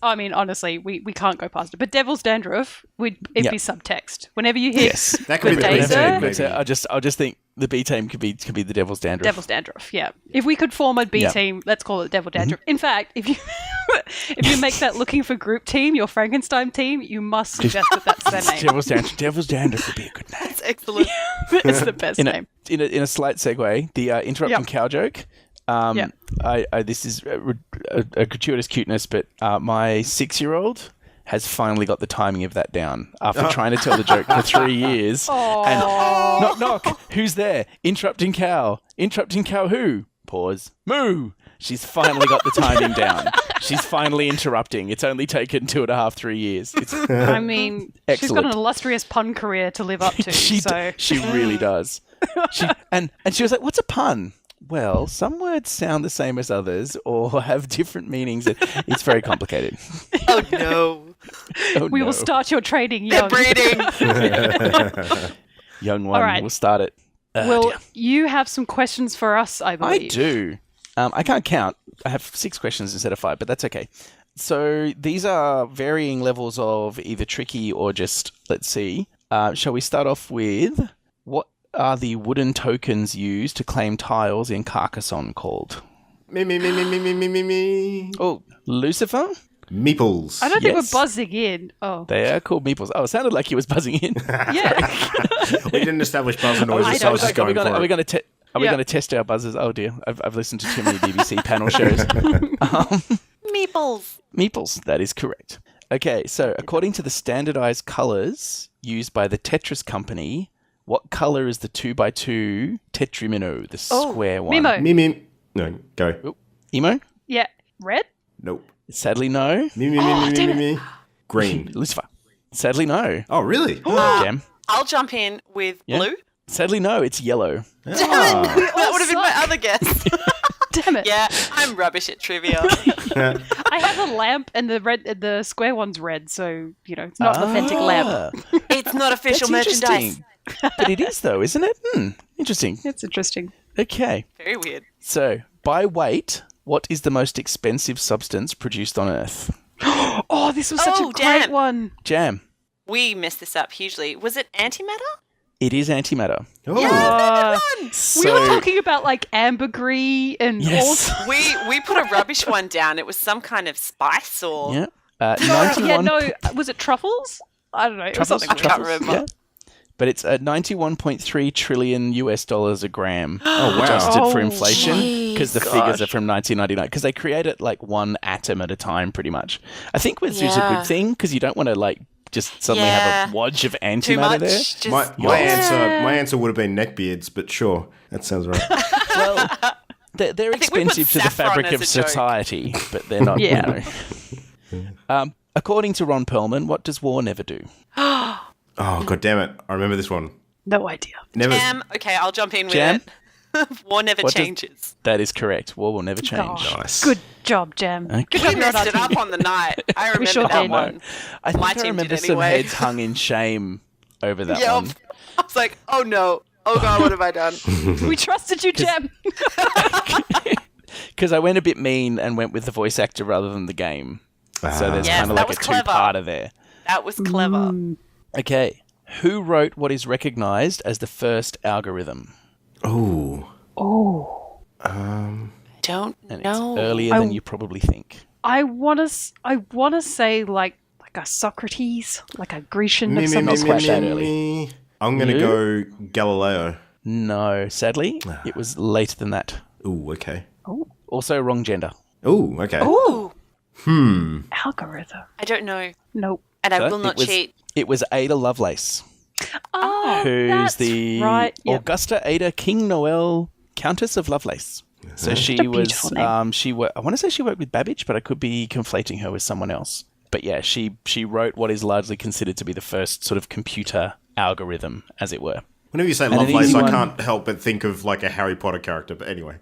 I mean, honestly, we can't go past it. But Devil's Dandruff, it'd be subtext. Whenever you hit Yes. That could be good the day, best sir. name, maybe. I'll just think the B team could be the Devil's Dandruff. Devil's Dandruff, yeah. If we could form a B team, let's call it Devil Dandruff. In fact, if you make that looking for group team, your Frankenstein team, you must suggest that that's their name. Devil's Dandruff would be a good name. That's excellent. It's the best name. In a slight segue, the interrupting cow joke. This is a gratuitous cuteness, but my 6-year-old has finally got the timing of that down after trying to tell the joke for 3 years. And knock, knock, who's there? Interrupting cow. Interrupting cow who? Pause. Moo. She's finally got the timing down. She's finally interrupting. It's only taken 2.5, 3 years. It's I mean, she's got Excellent. an illustrious pun career to live up to. she really does. And she was like, "What's a pun?" Well, some words sound the same as others or have different meanings. It's very complicated. Oh no. Oh, We no. will start your trading They're young. breeding. Young one. All right. We'll start it. Well, Dear. you have some questions for us, I I believe. do. I can't count. I have 6 questions instead of 5, but that's okay. So these are varying levels of either tricky or just, let's see. Shall we start off with, what are the wooden tokens used to claim tiles in Carcassonne called? Me. Oh, Lucifer? Meeples. I don't think Yes. we're buzzing in. Oh, They are called meeples. Oh, it sounded like he was buzzing in. yeah. We didn't establish buzzer noises, so I was just going for Are we it. going to Yeah. going to test our buzzers? Oh dear, I've listened to too many BBC panel shows. Meeples. Meeples, that is correct. Okay, so according to the standardized colors used by the Tetris company, what color is the 2x2 Tetrimino, the square one? Mimo. Me. No, go. Oh, Emo? Yeah. Red? Nope. Sadly, no. Me. Green. Lucifer? Sadly, no. Oh, really? Jam? I'll jump in with Yeah. blue. Sadly, no. It's yellow. Damn it. That would have been my other guess. Damn it. Yeah, I'm rubbish at trivia. I have a lamp and the square one's red, so, you know, it's not an authentic lamp. It's not official That's merchandise. interesting. But it is, though, isn't it? Interesting. It's interesting. Okay. Very weird. So, by weight, what is the most expensive substance produced on Earth? Oh, this was such a Oh, great damn. one. Jam. We messed this up hugely. Was it antimatter? It is antimatter. Oh. We were talking about like ambergris and Yes. all. We put a rubbish one down. It was some kind of spice or... Yeah. Yeah, 91 no, was it truffles? I don't know. It was truffles. something. I can't Truffles, remember. yeah. But it's 91.3 trillion US dollars a gram, Oh, wow. adjusted for Oh, inflation, because the figures gosh. are from 1999. Because they create it like one atom at a time, pretty much. I think which is a Yeah. good thing, because you don't want to like just suddenly Yeah. have a wodge of Too antimatter much. there. Just... My answer would have been neckbeards, but sure, that sounds right. Well, they're think we put expensive to the saffron fabric as of a joke. society, but they're not. Yeah. You know. According to Ron Perlman, what does war never do? Oh, god damn it. I remember this one. No idea. Never. Jam. Okay, I'll jump in with Jam? it. War never What does- changes. That is correct. War will never change. Gosh. Nice. Good job, Jam. Okay. Good We job, you're on messed it our up team. on the night. I remember sure that did. one. I My think I team remember did some anyway. heads hung in shame over that Yep. one. I was like, oh no. Oh god, what have I done? We trusted you, Jam. Because I went a bit mean and went with the voice actor rather than the game. So there's Yes, kind of that like a was clever. two-parter there. That was clever. Okay. Who wrote what is recognized as the first algorithm? Oh. Don't And know. it's earlier than you probably think. I wanna say like a Socrates, like a Grecian of some me, sort. me, that early. I'm going to go Galileo. No, sadly, it was later than that. Ooh, okay. Also, wrong gender. Ooh, okay. Ooh, Algorithm. I don't know. Nope. And I So will not it was, cheat. It was Ada Lovelace, Oh, who's that's the right. Yep. Augusta Ada King Noel Countess of Lovelace. So she a was, beautiful name. I want to say she worked with Babbage, but I could be conflating her with someone else. But yeah, she wrote what is largely considered to be the first sort of computer algorithm, as it were. Whenever you say an Lovelace, easy I one. can't help but think of like a Harry Potter character. But anyway,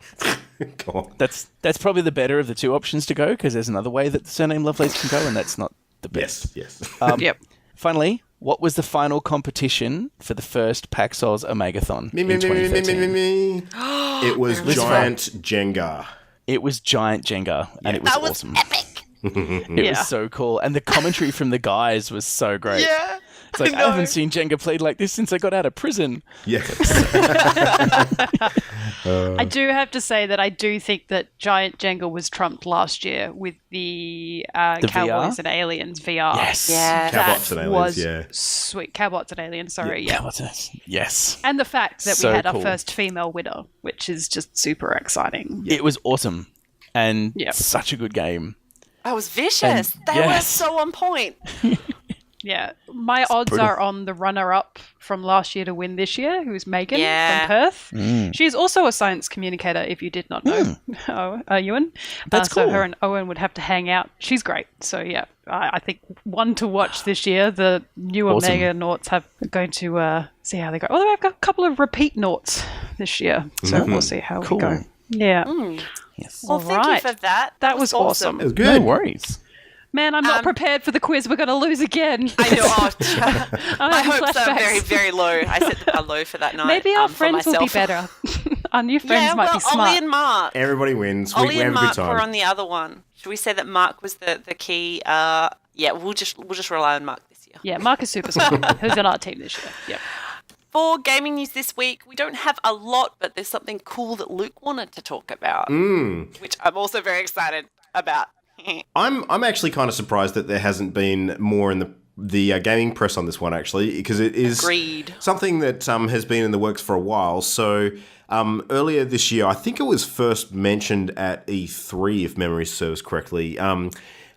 go on. That's probably the better of the two options to go, because there's another way that the surname Lovelace can go, and that's not the best. Yes. Yep. Finally, what was the final competition for the first PAX Aus Omegathon Me. in 2013? It was Giant Jenga. It was Giant Jenga, and it was That was awesome. epic. It Yeah. was so cool, and the commentary from the guys was so great. Yeah. It's like, I I haven't know. seen Jenga played like this since I got out of prison. Yes. I do have to say that I do think that Giant Jenga was trumped last year with the Cowboys VR? and Aliens VR. Yes. Yeah. Cowbots and That Aliens, was yeah. sweet. Cowbots and Aliens, sorry, yeah. Yes. And the fact that So we had cool. our first female winner, which is just super exciting. It was awesome, and Yep. such a good game. That was vicious. And- They were yes. so on point. Yeah. My odds brutal. are on the runner-up from last year to win this year, who's Megan Yeah. from Perth. Mm. She's also a science communicator, if you did not know, Euan. That's So cool. her and Owen would have to hang out. She's great. So, yeah, I think one to watch this year. The new Awesome. Omega Naughts are going to see how they go. Although I've got a couple of repeat Naughts this year. So we'll see how Cool. we go. Yeah. Yes. Well, thank Alright. you for that. That was awesome. It was No good. worries. Man, I'm not prepared for the quiz. We're going to lose again. I know. I'm My having hopes are flashbacks. very, very low. I set the bar low for that night. Maybe our for friends will be myself. better. Our new friends Yeah, might well, be smart. Ollie and Mark. Everybody wins. Ollie we and have a good Mark time. were on the other one. Should we say that Mark was the key? Yeah, we'll just rely on Mark this year. Yeah, Mark is super smart. Who's on our team this year? Yep. For gaming news this week, we don't have a lot, but there's something cool that Luke wanted to talk about, which I'm also very excited about. I'm actually kind of surprised that there hasn't been more in the gaming press on this one, actually, because it is Agreed. something that has been in the works for a while. So earlier this year, I think it was first mentioned at E3, if memory serves correctly.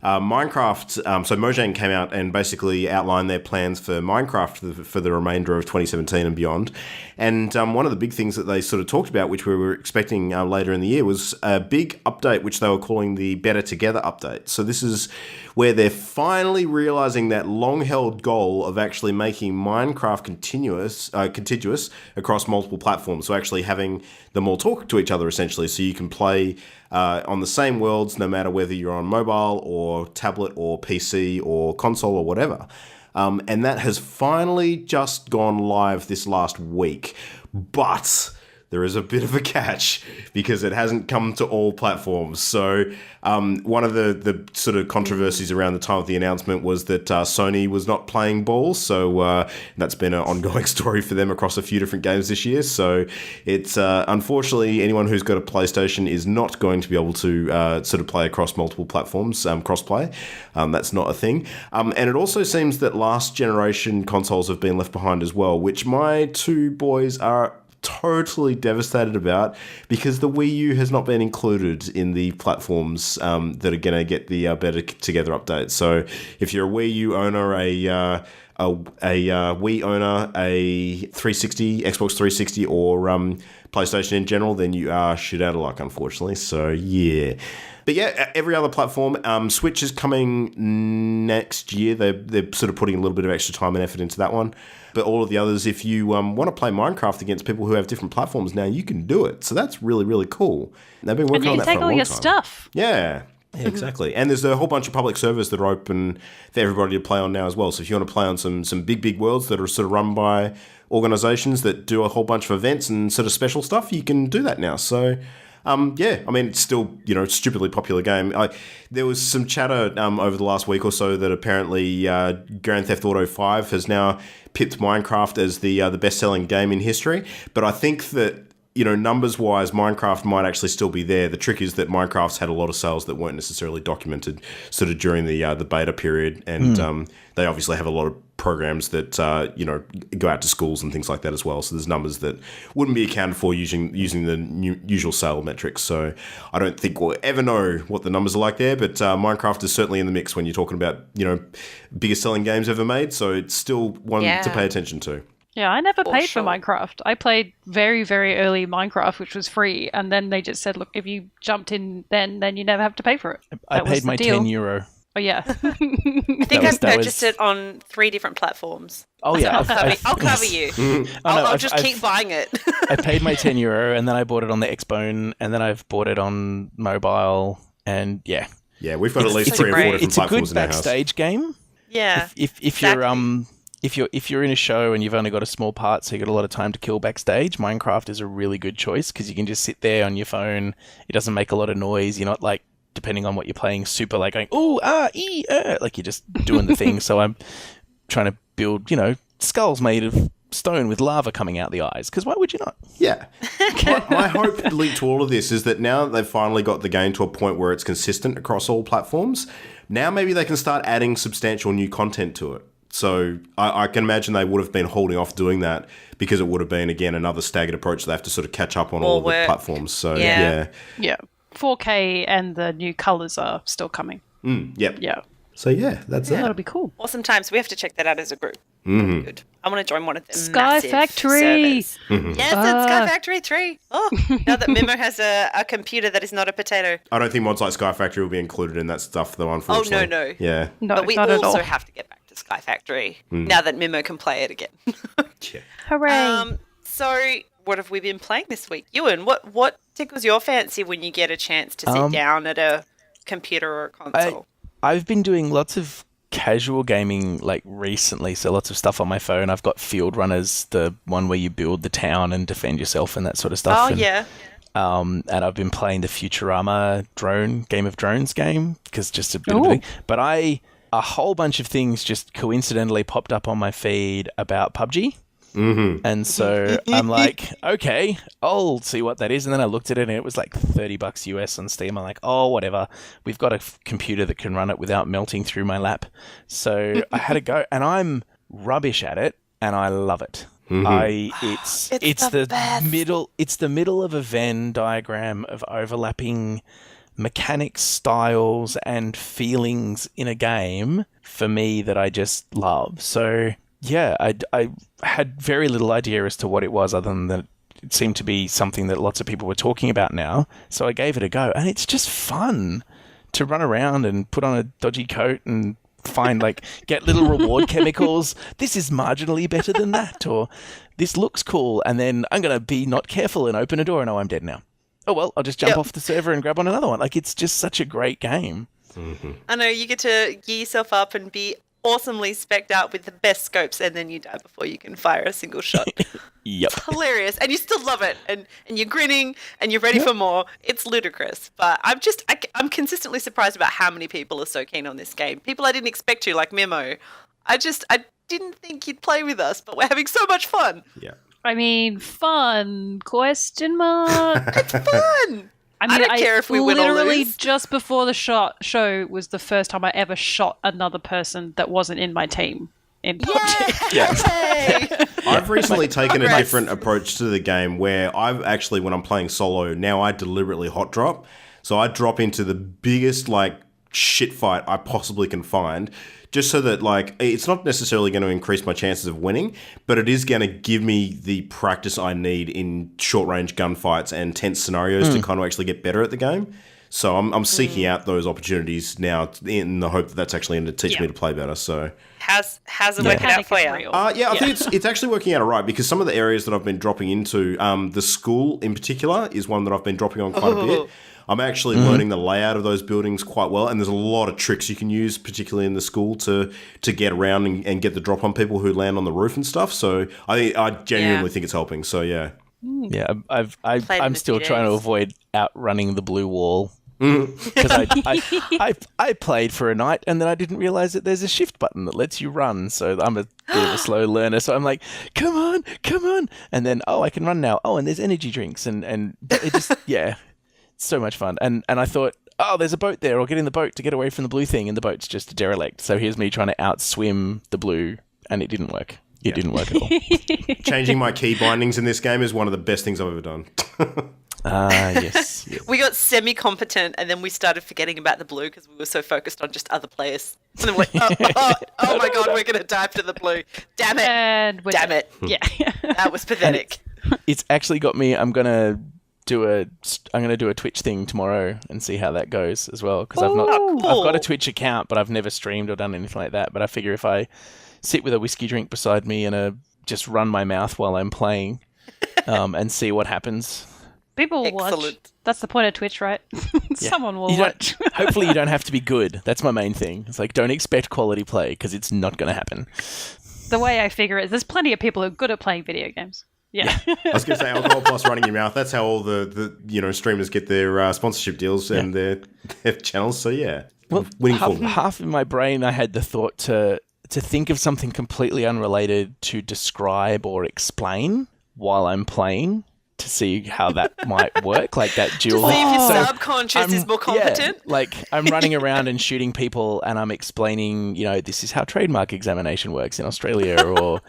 Minecraft, so Mojang came out and basically outlined their plans for Minecraft for the remainder of 2017 and beyond. And one of the big things that they sort of talked about, which we were expecting later in the year, was a big update, which they were calling the Better Together update. So this is where they're finally realizing that long-held goal of actually making Minecraft contiguous across multiple platforms. So actually having them all talk to each other, essentially, so you can play on the same worlds, no matter whether you're on mobile or tablet or PC or console or whatever. And that has finally just gone live this last week. But there is a bit of a catch because it hasn't come to all platforms. So one of the sort of controversies around the time of the announcement was that Sony was not playing ball. So that's been an ongoing story for them across a few different games this year. So it's unfortunately anyone who's got a PlayStation is not going to be able to sort of play across multiple platforms, cross-play. That's not a thing. And it also seems that last generation consoles have been left behind as well, which my two boys are totally devastated about because the Wii U has not been included in the platforms that are going to get the Better Together update. So if you're a Wii U owner, a Wii owner, a 360, Xbox 360, or PlayStation in general, then you are shit out of luck, unfortunately. So, yeah. But yeah, every other platform. Switch is coming next year. They're sort of putting a little bit of extra time and effort into that one. But all of the others, if you want to play Minecraft against people who have different platforms now, you can do it. So that's really, really cool. They've been working on that for a long time. And you can take all your stuff. Yeah, exactly. And there's a whole bunch of public servers that are open for everybody to play on now as well. So if you want to play on some big worlds that are sort of run by organizations that do a whole bunch of events and sort of special stuff, you can do that now. So it's still, stupidly popular game. There was some chatter over the last week or so that apparently Grand Theft Auto 5 has now pipped Minecraft as the best-selling game in history. But I think that, numbers-wise, Minecraft might actually still be there. The trick is that Minecraft's had a lot of sales that weren't necessarily documented sort of during the beta period. And they obviously have a lot of programs that, go out to schools and things like that as well. So there's numbers that wouldn't be accounted for using the usual sale metrics. So I don't think we'll ever know what the numbers are like there. But Minecraft is certainly in the mix when you're talking about, biggest selling games ever made. So it's still one to pay attention to. Yeah, I never paid for Minecraft. I played very, very early Minecraft, which was free, and then they just said, look, if you jumped in then you never have to pay for it. I paid my deal. €10. Oh, yeah. I think I've purchased it on 3 different platforms. Oh, yeah. I'll cover you. I'll just keep buying it. I paid my €10, and then I bought it on the Xbone, and then I've bought it on mobile, and yeah. Yeah, we've got at least 3 or 4 different platforms in our house. It's a good backstage game. Yeah. If you're in a show and you've only got a small part, so you've got a lot of time to kill backstage, Minecraft is a really good choice because you can just sit there on your phone. It doesn't make a lot of noise. You're not like, depending on what you're playing, super like going, ooh, like you're just doing the thing. So I'm trying to build, skulls made of stone with lava coming out the eyes, because why would you not? Yeah. My hope linked to all of this is that now that they've finally got the game to a point where it's consistent across all platforms, now maybe they can start adding substantial new content to it. So I can imagine they would have been holding off doing that because it would have been, again, another staggered approach. They have to sort of catch up on all of the platforms. So, yeah. 4K and the new colours are still coming. Yep. Yeah. So, yeah, that's it. That'll be cool. Awesome times. We have to check that out as a group. Mm-hmm. Good. I want to join one of them. Sky Factory. Yes, it's Sky Factory 3. Oh, now that Mimo has a computer that is not a potato. I don't think mods like Sky Factory will be included in that stuff, though, unfortunately. Oh, no. Yeah. No, but we not at all. also have to get back to Sky Factory now that Mimo can play it again. Yeah. Hooray. So, what have we been playing this week? Euan, what tickles your fancy when you get a chance to sit down at a computer or a console? I've been doing lots of casual gaming like recently, so lots of stuff on my phone. I've got Field Runners, the one where you build the town and defend yourself and that sort of stuff. Oh, yeah. And I've been playing the Futurama Game of Drones game, because just a bit of a thing. But a whole bunch of things just coincidentally popped up on my feed about PUBG. Mm-hmm. And so I'm like, okay, I'll see what that is. And then I looked at it and it was like $30 US on Steam. I'm like, oh, whatever. We've got a computer that can run it without melting through my lap. So I had a go, and I'm rubbish at it, and I love it. Mm-hmm. It's the middle of a Venn diagram of overlapping mechanics, styles, and feelings in a game for me that I just love. So yeah, I had very little idea as to what it was, other than that it seemed to be something that lots of people were talking about now. So I gave it a go, and it's just fun to run around and put on a dodgy coat and find, like, get little reward chemicals. This is marginally better than that, or this looks cool, and then I'm going to be not careful and open a door and I'm dead now. Oh, well, I'll just jump off the server and grab on another one. Like, it's just such a great game. Mm-hmm. I know, you get to gear yourself up and be awesomely specced out with the best scopes, and then you die before you can fire a single shot. Yep. It's hilarious, and you still love it, and you're grinning, and you're ready for more. It's ludicrous, but I'm consistently surprised about how many people are so keen on this game. People I didn't expect to, like Memo. I didn't think you'd play with us, but we're having so much fun. Yeah. I mean, fun? Question mark. It's fun. I don't care if we win or literally lose. just before the show was the first time I ever shot another person that wasn't in my team in PUBG. Yay! I've recently taken a different approach to the game, where I've actually, when I'm playing solo, now I deliberately hot drop. So I drop into the biggest, like, shit fight I possibly can find, just so that, like, it's not necessarily going to increase my chances of winning, but it is going to give me the practice I need in short-range gunfights and tense scenarios to kind of actually get better at the game. So I'm seeking out those opportunities now in the hope that that's actually going to teach me to play better. So how's it working out for you? I think it's actually working out all right, because some of the areas that I've been dropping into, the school in particular is one that I've been dropping on quite a bit. I'm actually learning the layout of those buildings quite well, and there's a lot of tricks you can use, particularly in the school, to get around and get the drop on people who land on the roof and stuff. So I genuinely think it's helping. So yeah. Yeah, I'm still trying to avoid outrunning the blue wall. Because I played for a night and then I didn't realize that there's a shift button that lets you run. So I'm a bit of a slow learner. So I'm like, come on. And then, I can run now. Oh, and there's energy drinks. And it just, it's so much fun. And I thought, there's a boat there. I'll get in the boat to get away from the blue thing. And the boat's just a derelict. So here's me trying to outswim the blue. And it didn't work. It didn't work at all. Changing my key bindings in this game is one of the best things I've ever done. Yes. We got semi-competent, and then we started forgetting about the blue because we were so focused on just other players. And then we're like, oh my god, we're going to dive to the blue. Damn it. And Damn it. Yeah. That was pathetic. It's actually got me. I'm gonna do a Twitch thing tomorrow and see how that goes as well, because I've got a Twitch account, but I've never streamed or done anything like that. But I figure if I sit with a whiskey drink beside me and just run my mouth while I'm playing, and see what happens. People will watch. That's the point of Twitch, right? Someone will watch. Hopefully you don't have to be good. That's my main thing. It's like, don't expect quality play, because it's not going to happen. The way I figure it is there's plenty of people who are good at playing video games. Yeah. I was going to say, alcohol plus running your mouth. That's how all the streamers get their sponsorship deals and their channels. So yeah, well, half in my brain I had the thought to think of something completely unrelated to describe or explain while I'm playing, to see how that might work, like that dual. To see if your subconscious is more competent. Yeah, like I'm running around and shooting people, and I'm explaining, this is how trademark examination works in Australia, or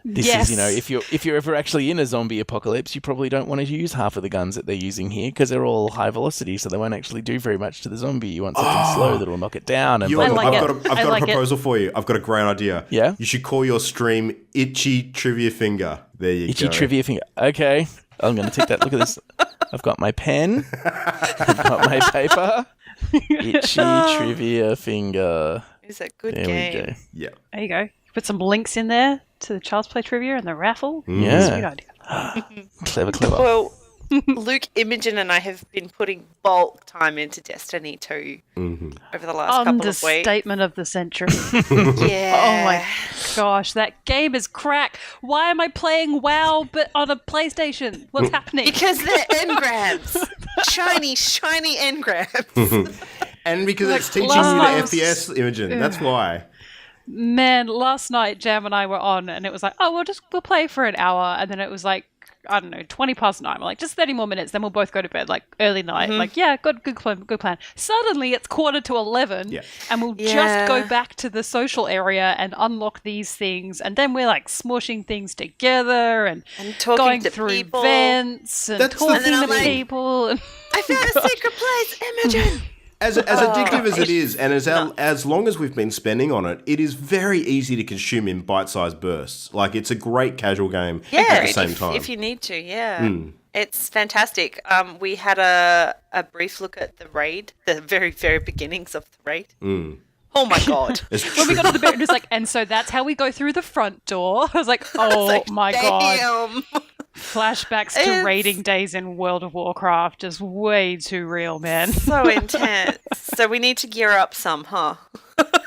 this is, if you're ever actually in a zombie apocalypse, you probably don't want to use half of the guns that they're using here because they're all high velocity, so they won't actually do very much to the zombie. You want something slow that'll knock it down. And I've got a proposal for you. I've got a great idea. Yeah, you should call your stream Itchy Trivia Finger. There you go. Itchy Trivia Finger. Okay. I'm going to take that. Look at this. I've got my pen. I've got my paper. Itchy Trivia Finger. It's a good game. There we go. Yeah. There you go. Put some links in there to the Child's Play trivia and the raffle. Yeah. Sweet idea. Clever. Well, Luke, Imogen and I have been putting bulk time into Destiny 2 over the last couple of weeks. Understatement of the century. Yeah. Oh my gosh, that game is crack. Why am I playing WoW but on a PlayStation? What's happening? Because they're engrams. shiny engrams. And because it's teaching you the FPS, Imogen. That's why. Man, last night Jam and I were on, and it was like, we'll play for an hour, and then it was like, I don't know, 20 past 9. We're like, just 30 more minutes, then we'll both go to bed, like early night. Like, yeah, good plan. Suddenly it's 11:15, and we'll just go back to the social area and unlock these things, and then we're like smushing things together and going through people. Vents and talking to people. I found a secret place, Imogen. As addictive as it is, and as long as we've been spending on it, it is very easy to consume in bite-sized bursts. Like, it's a great casual game at the same time. If you need to, It's fantastic. We had a brief look at the raid, the very, very beginnings of the raid. Oh my god. When we got to the bit, it was like, and so that's how we go through the front door. I was like, my god. Flashbacks to raiding days in World of Warcraft is way too real, man. So intense. So we need to gear up some, huh?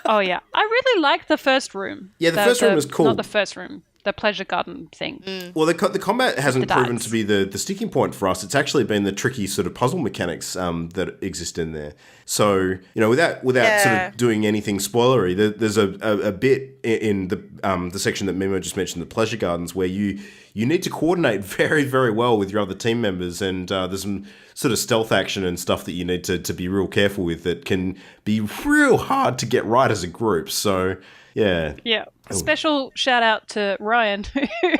Oh, yeah. I really liked the first room. Yeah, the first room was cool. Not the first room. The pleasure garden thing. Well, the combat hasn't proven to be the sticking point for us. It's actually been the tricky sort of puzzle mechanics that exist in there. So, without sort of doing anything spoilery, there's a bit in the section that Mimo just mentioned, the pleasure gardens, where you need to coordinate very, very well with your other team members, and there's some sort of stealth action and stuff that you need to be real careful with that can be real hard to get right as a group. So, Yeah. Yeah. Special shout out to Ryan,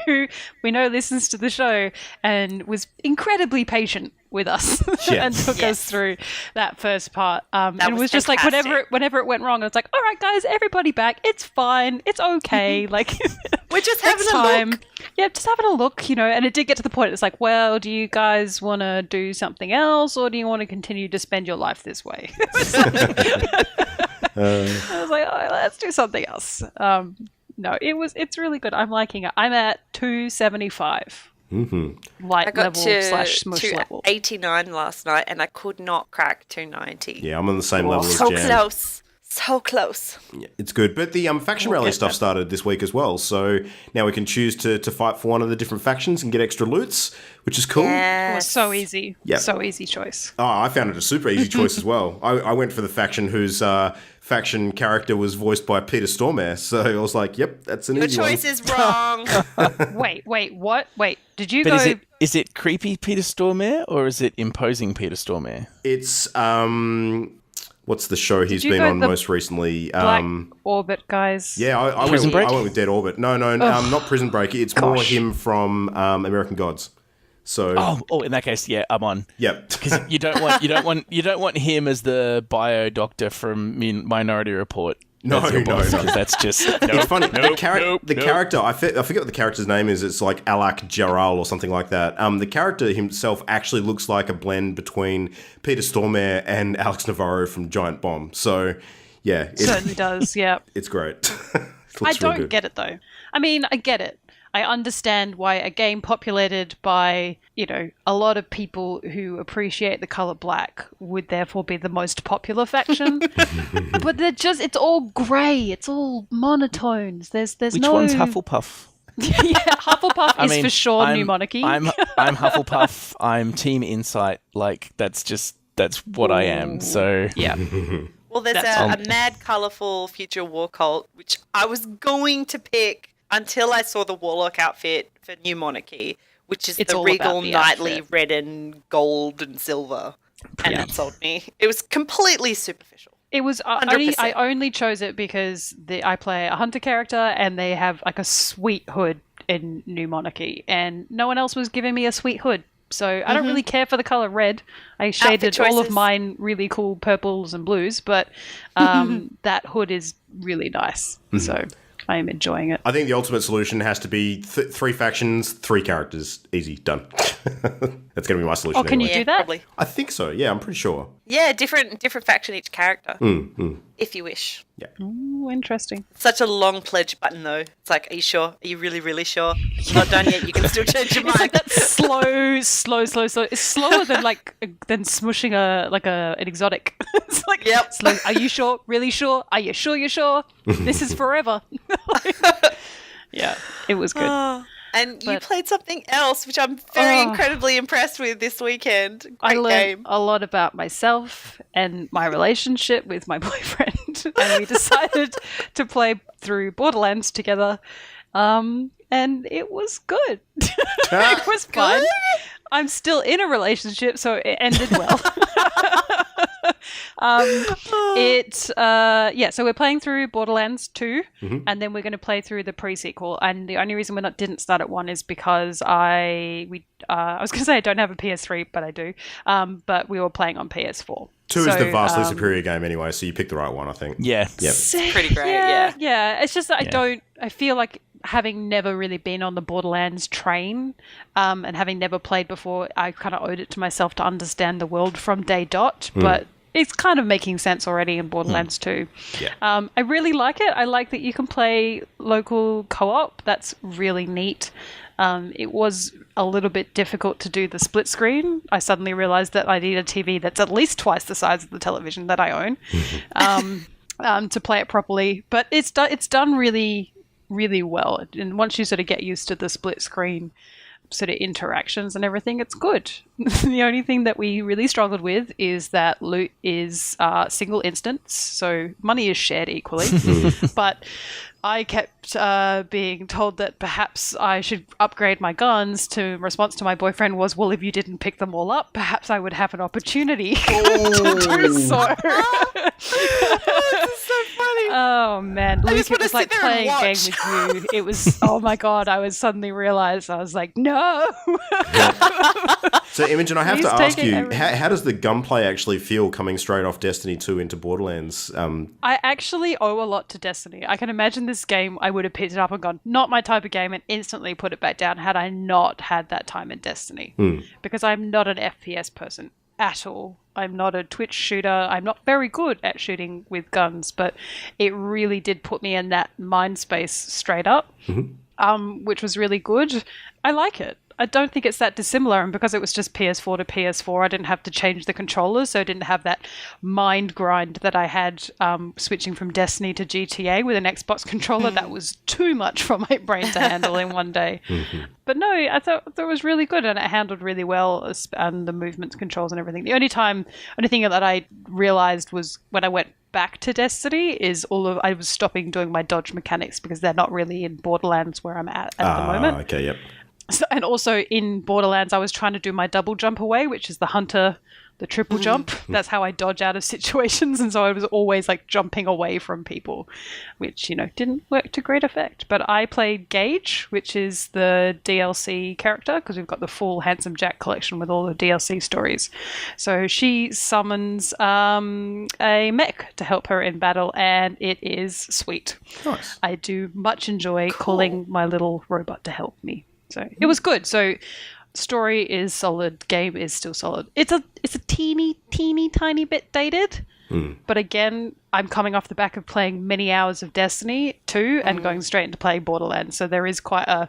who we know listens to the show and was incredibly patient with us and took us through that first part. And it was just like whenever it went wrong, I was like, all right, guys, everybody back. It's fine. It's okay. Like we're just having a look. Yeah, just having a look, and it did get to the point. It's like, well, do you guys want to do something else or do you want to continue to spend your life this way? I was like, oh, let's do something else. No, it's really good. I'm liking it. I'm at 275. Mm-hmm. Light I got level / smush level. 89 last night and I could not crack 290. Yeah, I'm on the same level as So Jan. close. So close. Yeah, it's good. But the faction rally stuff started this week as well. So now we can choose to fight for one of the different factions and get extra loots, which is cool. Yes. Oh, so easy. Yep. So easy choice. Oh, I found it a super easy choice as well. I went for the faction whose faction character was voiced by Peter Stormare. So I was like, yep, that's an easy one. Your choice is wrong. Wait, what? Wait, did you But go... is it creepy Peter Stormare or is it imposing Peter Stormare? It's... what's the show he's been on most recently? Black Orbit guys. Yeah, I went with Dead Orbit. No, not Prison Break. It's more him from American Gods. So in that case, yeah, I'm on. Yep. Because you don't want him as the bio doctor from Minority Report. No. Because that's just it's funny. The character, I forget what the character's name is. It's like Alak Jaral or something like that. The character himself actually looks like a blend between Peter Stormare and Alex Navarro from Giant Bomb. So, yeah, it certainly does. Yeah, it's great. I don't get it though. I mean, I get it. I understand why a game populated by, a lot of people who appreciate the color black would therefore be the most popular faction. But it's all grey. It's all monotones. There's Which no... one's Hufflepuff? Yeah, Hufflepuff is for sure New Monarchy. I'm Hufflepuff. I'm Team Insight. Like, that's what I am. So yeah. Well, there's a mad, colourful future war cult, which I was going to pick until I saw the Warlock outfit for New Monarchy, which is the regal knightly red and gold and silver. And that sold me. It was completely superficial. It was I only chose it because I play a hunter character and they have like a sweet hood in New Monarchy, and no one else was giving me a sweet hood. So I don't really care for the color red. I shaded all of mine really cool purples and blues, but that hood is really nice. So I am enjoying it. I think the ultimate solution has to be 3 factions, 3 characters. Easy, done. That's going to be my solution. Oh, can you do that? Probably. I think so. Yeah, I'm pretty sure. Yeah, different faction each character, if you wish. Yeah. Ooh, interesting. Such a long pledge button, though. It's like, are you sure? Are you really, really sure? It's not done yet. You can still change your mind. It's like that slow. It's slower than smushing an exotic. It's like slow. Are you sure? Really sure? Are you sure? You're sure? This is forever. Yeah, it was good. And you played something else, which I'm very incredibly impressed with this weekend. Great I learned game. a lot about myself and my relationship with my boyfriend, and we decided to play through Borderlands together. And it was good. It was fun. I'm still in a relationship, so it ended well. So we're playing through Borderlands 2, and then we're going to play through the pre-sequel. And the only reason we didn't start at 1 is because I was going to say I don't have a PS3, but I do. But we were playing on PS4. 2 is the vastly superior game anyway, so you picked the right one, I think. Yeah. Yep. It's pretty great, yeah. It's just that I feel like having never really been on the Borderlands train and having never played before, I kind of owed it to myself to understand the world from day dot, but it's kind of making sense already in Borderlands 2. Yeah. I really like it. I like that you can play local co-op. That's really neat. It was a little bit difficult to do the split screen. I suddenly realized that I need a TV that's at least twice the size of the television that I own to play it properly. But it's done really, really well. And once you sort of get used to the split screen sort of interactions and everything, it's good. The only thing that we really struggled with is that loot is single instance, so money is shared equally. But I kept being told that perhaps I should upgrade my guns. To response to my boyfriend was, well, if you didn't pick them all up, perhaps I would have an opportunity to do so. This is so funny. funny. Oh man, Luke, just it wanna was like sit there and playing a game watch. with you. It was, oh my god, I was suddenly realised, I was like, no. So, Imogen, I have He's to ask taking you, everything. how does the gunplay actually feel coming straight off Destiny 2 into Borderlands? I actually owe a lot to Destiny. I can imagine this game, I would have picked it up and gone, not my type of game, and instantly put it back down had I not had that time in Destiny. Because I'm not an FPS person at all. I'm not a Twitch shooter. I'm not very good at shooting with guns, but it really did put me in that mind space straight up, which was really good. I like it. I don't think it's that dissimilar, and because it was just PS4 to PS4, I didn't have to change the controllers, so I didn't have that mind grind that I had switching from Destiny to GTA with an Xbox controller. That was too much for my brain to handle in one day. But no, I thought it was really good, and it handled really well, and the movements, controls, and everything. The only thing that I realized was when I went back to Destiny is I was stopping doing my dodge mechanics because they're not really in Borderlands where I'm at the moment. Okay, yep. So, and also in Borderlands, I was trying to do my double jump away, which is the hunter, the triple jump. That's how I dodge out of situations. And so I was always like jumping away from people, which, didn't work to great effect. But I played Gage, which is the DLC character, because we've got the full Handsome Jack collection with all the DLC stories. So she summons a mech to help her in battle, and it is sweet. Nice. I do much enjoy calling my little robot to help me. So it was good. So story is solid. Game is still solid. It's a teeny tiny bit dated. But again, I'm coming off the back of playing many hours of Destiny 2 and going straight into playing Borderlands. So there is quite a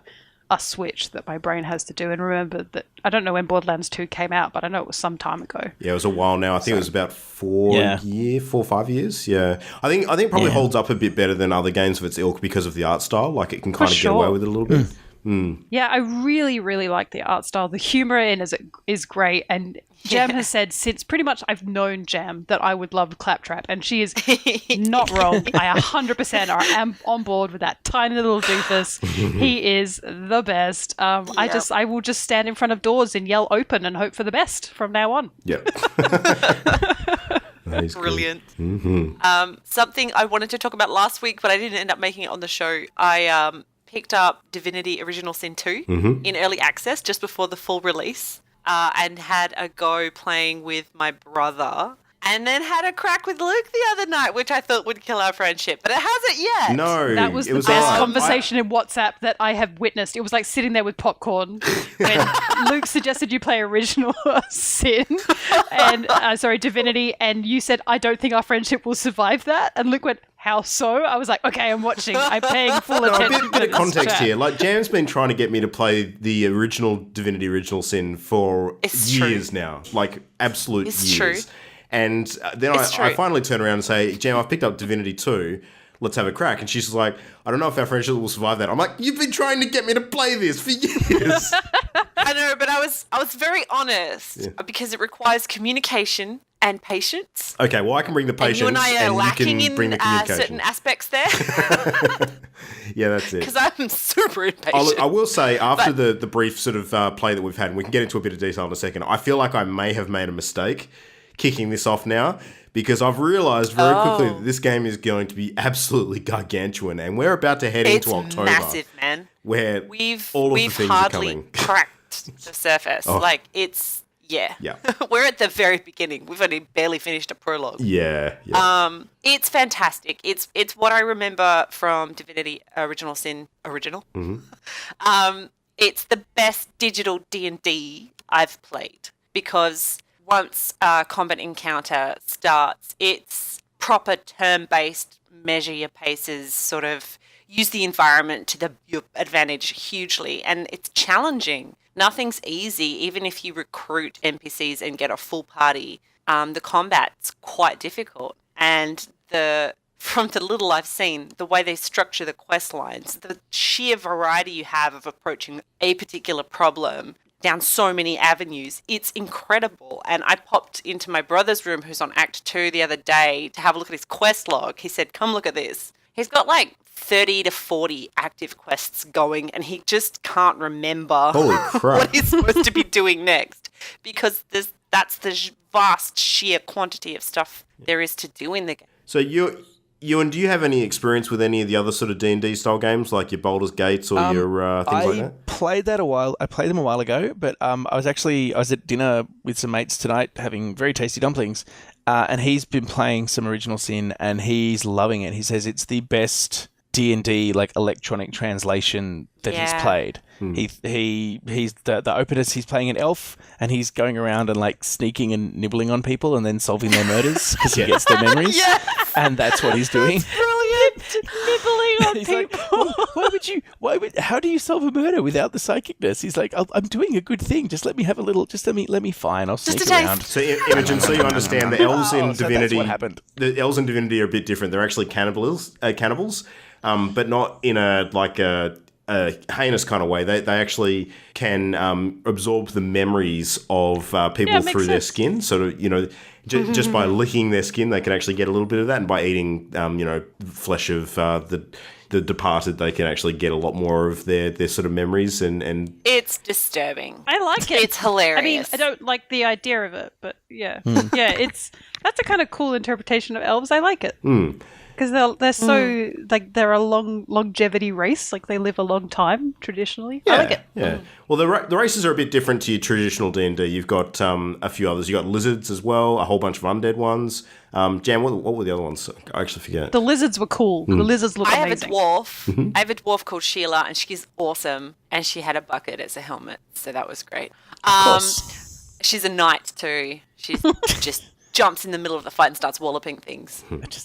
switch that my brain has to do. And remember that I don't know when Borderlands 2 came out, but I know it was some time ago. Yeah, it was a while now. I think it was about 4 or 5 years. Yeah, I think it probably holds up a bit better than other games of its ilk because of the art style. Like it can kind of get away with it a little bit. Yeah, I really, really like the art style. The humor in it is great. And Jam has said since pretty much I've known Jam that I would love Claptrap. And she is not wrong. I 100% am on board with that tiny little doofus. He is the best. I will just stand in front of doors and yell open and hope for the best from now on. Yep. Brilliant. Something I wanted to talk about last week, but I didn't end up making it on the show. I picked up Divinity Original Sin 2 in early access just before the full release, and had a go playing with my brother, and then had a crack with Luke the other night, which I thought would kill our friendship, but it hasn't yet. No, that was the best conversation in WhatsApp that I have witnessed. It was like sitting there with popcorn when Luke suggested you play Original Sin and Divinity, and you said, "I don't think our friendship will survive that," and Luke went, "How so?" I was like, "Okay, I'm watching. I'm paying full attention." A bit of context here. Like, Jam's been trying to get me to play the original Divinity Original Sin for years now. Like, absolute years. True. And then I finally turn around and say, Jam, I've picked up Divinity 2. Let's have a crack. And she's like, I don't know if our friendship will survive that. I'm like, you've been trying to get me to play this for years. I know, but I was very honest because it requires communication and patience. Okay, well, I can bring the patience, and you and I are lacking you can bring the communication. certain aspects there. Yeah, that's it. Because I'm super impatient. I will say, after the brief sort of play that we've had, and we can get into a bit of detail in a second, I feel like I may have made a mistake kicking this off now, because I've realised very quickly that this game is going to be absolutely gargantuan, and we're about to head into October. It's massive, man. Where we've all of the things hardly are coming. cracked the surface. Like, it's... Yeah. We're at the very beginning. We've only barely finished a prologue. Yeah. It's fantastic. It's what I remember from Divinity Original Sin original. It's the best digital D&D I've played, because once a combat encounter starts, it's proper turn-based, measure your paces, sort of use the environment to your advantage hugely, and it's challenging. Nothing's easy, even if you recruit NPCs and get a full party. The combat's quite difficult, and from the little I've seen, the way they structure the quest lines, the sheer variety you have of approaching a particular problem down so many avenues, it's incredible. And I popped into my brother's room, who's on Act 2, the other day to have a look at his quest log. He said, come look at this. He's got like 30 to 40 active quests going, and he just can't remember what he's supposed to be doing next, because that's the vast sheer quantity of stuff there is to do in the game. So Ewan, do you have any experience with any of the other sort of D&D style games, like your Baldur's Gates or your things like that? I played them a while ago, but I was at dinner with some mates tonight having very tasty dumplings, and he's been playing some Original Sin, and he's loving it. He says it's the best D&D like electronic translation that he's played. He's the openers. He's playing an elf, and he's going around and like sneaking and nibbling on people, and then solving their murders because he gets their memories. And that's what he's doing. Brilliant. Nibbling on He's people. like, how do you solve a murder without the psychicness? He's like, I'm doing a good thing. Just let me have a little. Just let me fine. I'll sneak around. So, Imogen, so you understand the elves in Divinity. That's what happened. The elves in Divinity are a bit different. They're actually cannibals, but not in a heinous kind of way. They actually can absorb the memories of people through their skin. So, just by licking their skin, they can actually get a little bit of that. And by eating, flesh of the departed, they can actually get a lot more of their sort of memories. And It's disturbing. I like it. It's hilarious. I mean, I don't like the idea of it, but yeah. That's a kind of cool interpretation of elves. I like it. Because they're so, like, they're a longevity race. Like, they live a long time, traditionally. I like it. Yeah. Well, the races are a bit different to your traditional D&D. You've got a few others. You've got lizards as well, a whole bunch of undead ones. Jan, what were the other ones? I actually forget. The lizards were cool. The lizards look amazing. I have a dwarf called Sheila, and she's awesome. And she had a bucket as a helmet, so that was great. Of course. She's a knight, too. She's just jumps in the middle of the fight and starts walloping things. There's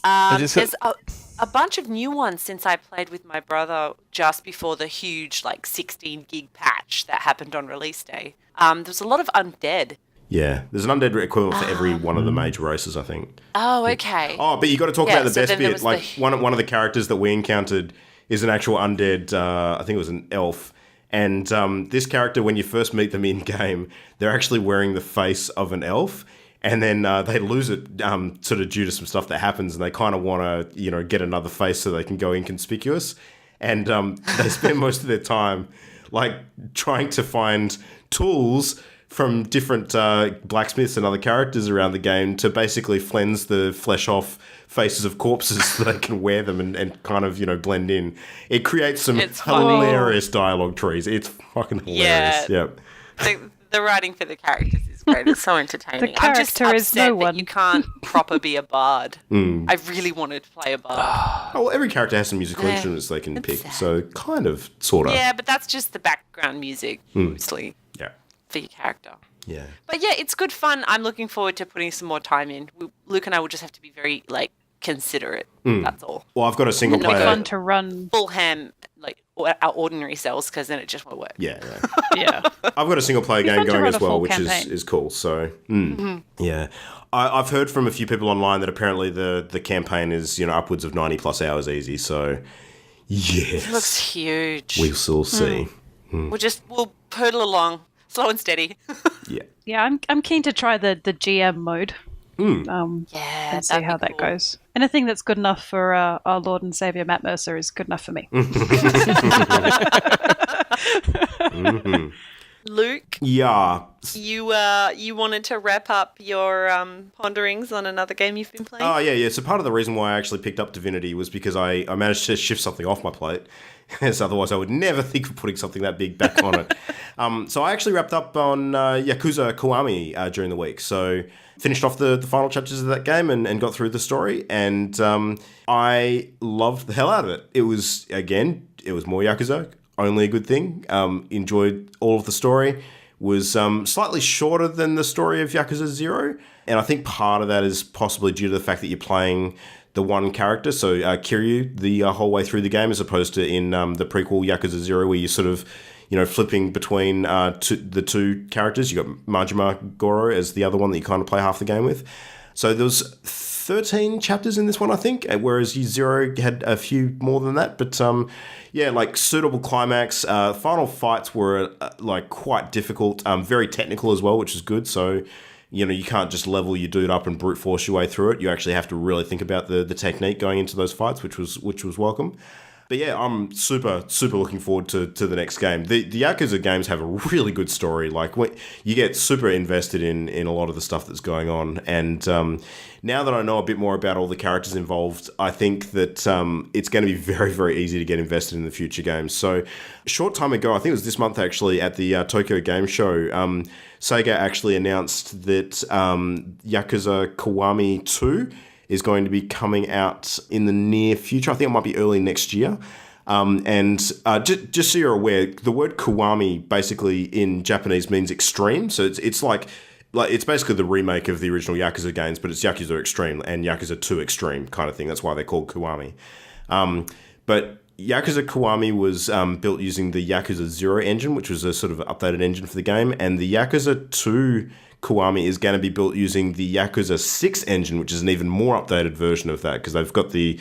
a bunch of new ones since I played with my brother just before the huge 16 gig patch that happened on release day. There's a lot of undead. Yeah, there's an undead equivalent for every one of the major races, I think. Oh, okay. Oh, but you got to talk about the best bit. Like one of the characters that we encountered is an actual undead. I think it was an elf. And this character, when you first meet them in game, they're actually wearing the face of an elf. And then they lose it sort of due to some stuff that happens, and they kind of want to, get another face so they can go inconspicuous. And they spend most of their time trying to find tools from different blacksmiths and other characters around the game to basically cleanse the flesh off faces of corpses so they can wear them and kind of, blend in. It creates some hilarious dialogue trees. It's fucking hilarious. Yeah. The writing for the characters is great. It's so entertaining. I'm just upset that you can't proper be a bard. I really wanted to play a bard. Oh, well, every character has some musical instruments they can pick, so kind of, sort of. Yeah, but that's just the background music, mostly. Yeah. For your character. Yeah. But yeah, it's good fun. I'm looking forward to putting some more time in. Luke and I will just have to be very, considerate. That's all. Well, I've got a single player. It's fun to run. Full ham, our ordinary cells, because then it just won't work. Yeah. Yeah. I've got a single player game going as well, which campaign. is cool. So, yeah. I've heard from a few people online that apparently the campaign is, upwards of 90 plus hours easy. So, yes. It looks huge. We'll still see. We'll hurdle along, slow and steady. Yeah. Yeah, I'm keen to try the GM mode. And see how that goes. Anything that's good enough for our Lord and Savior Matt Mercer is good enough for me. Luke? Yeah. You wanted to wrap up your ponderings on another game you've been playing? Oh, yeah. So part of the reason why I actually picked up Divinity was because I managed to shift something off my plate. As otherwise I would never think of putting something that big back on it. So I actually wrapped up on Yakuza Kiwami during the week. So finished off the final chapters of that game and got through the story. And I loved the hell out of it. It was more Yakuza. Only a good thing. Enjoyed all of the story. Was slightly shorter than the story of Yakuza 0. And I think part of that is possibly due to the fact that you're playing the one character, so Kiryu, the whole way through the game, as opposed to in the prequel Yakuza 0, where you're sort of, flipping between the two characters. You got Majima Goro as the other one that you kind of play half the game with. So there was 13 chapters in this one, I think, whereas Zero had a few more than that. But suitable climax. Final fights were quite difficult, very technical as well, which is good. So you can't just level your dude up and brute force your way through it. You actually have to really think about the technique going into those fights, which was welcome. But yeah, I'm super looking forward to the next game. The Yakuza games have a really good story. Like, when you get super invested in a lot of the stuff that's going on. And now that I know a bit more about all the characters involved, I think that it's going to be very, very easy to get invested in the future games. So a short time ago, I think it was this month actually, at the Tokyo Game Show, Sega actually announced that Yakuza Kiwami 2 is going to be coming out in the near future. I think it might be early next year. Just so you're aware, the word Kiwami basically in Japanese means extreme. So it's like it's basically the remake of the original Yakuza games, but it's Yakuza Extreme and Yakuza 2 Extreme kind of thing. That's why they're called Kiwami. But Yakuza Kiwami was built using the Yakuza 0 engine, which was a sort of updated engine for the game, and the Yakuza 2 Kiwami is going to be built using the Yakuza 6 engine, which is an even more updated version of that, because they've got the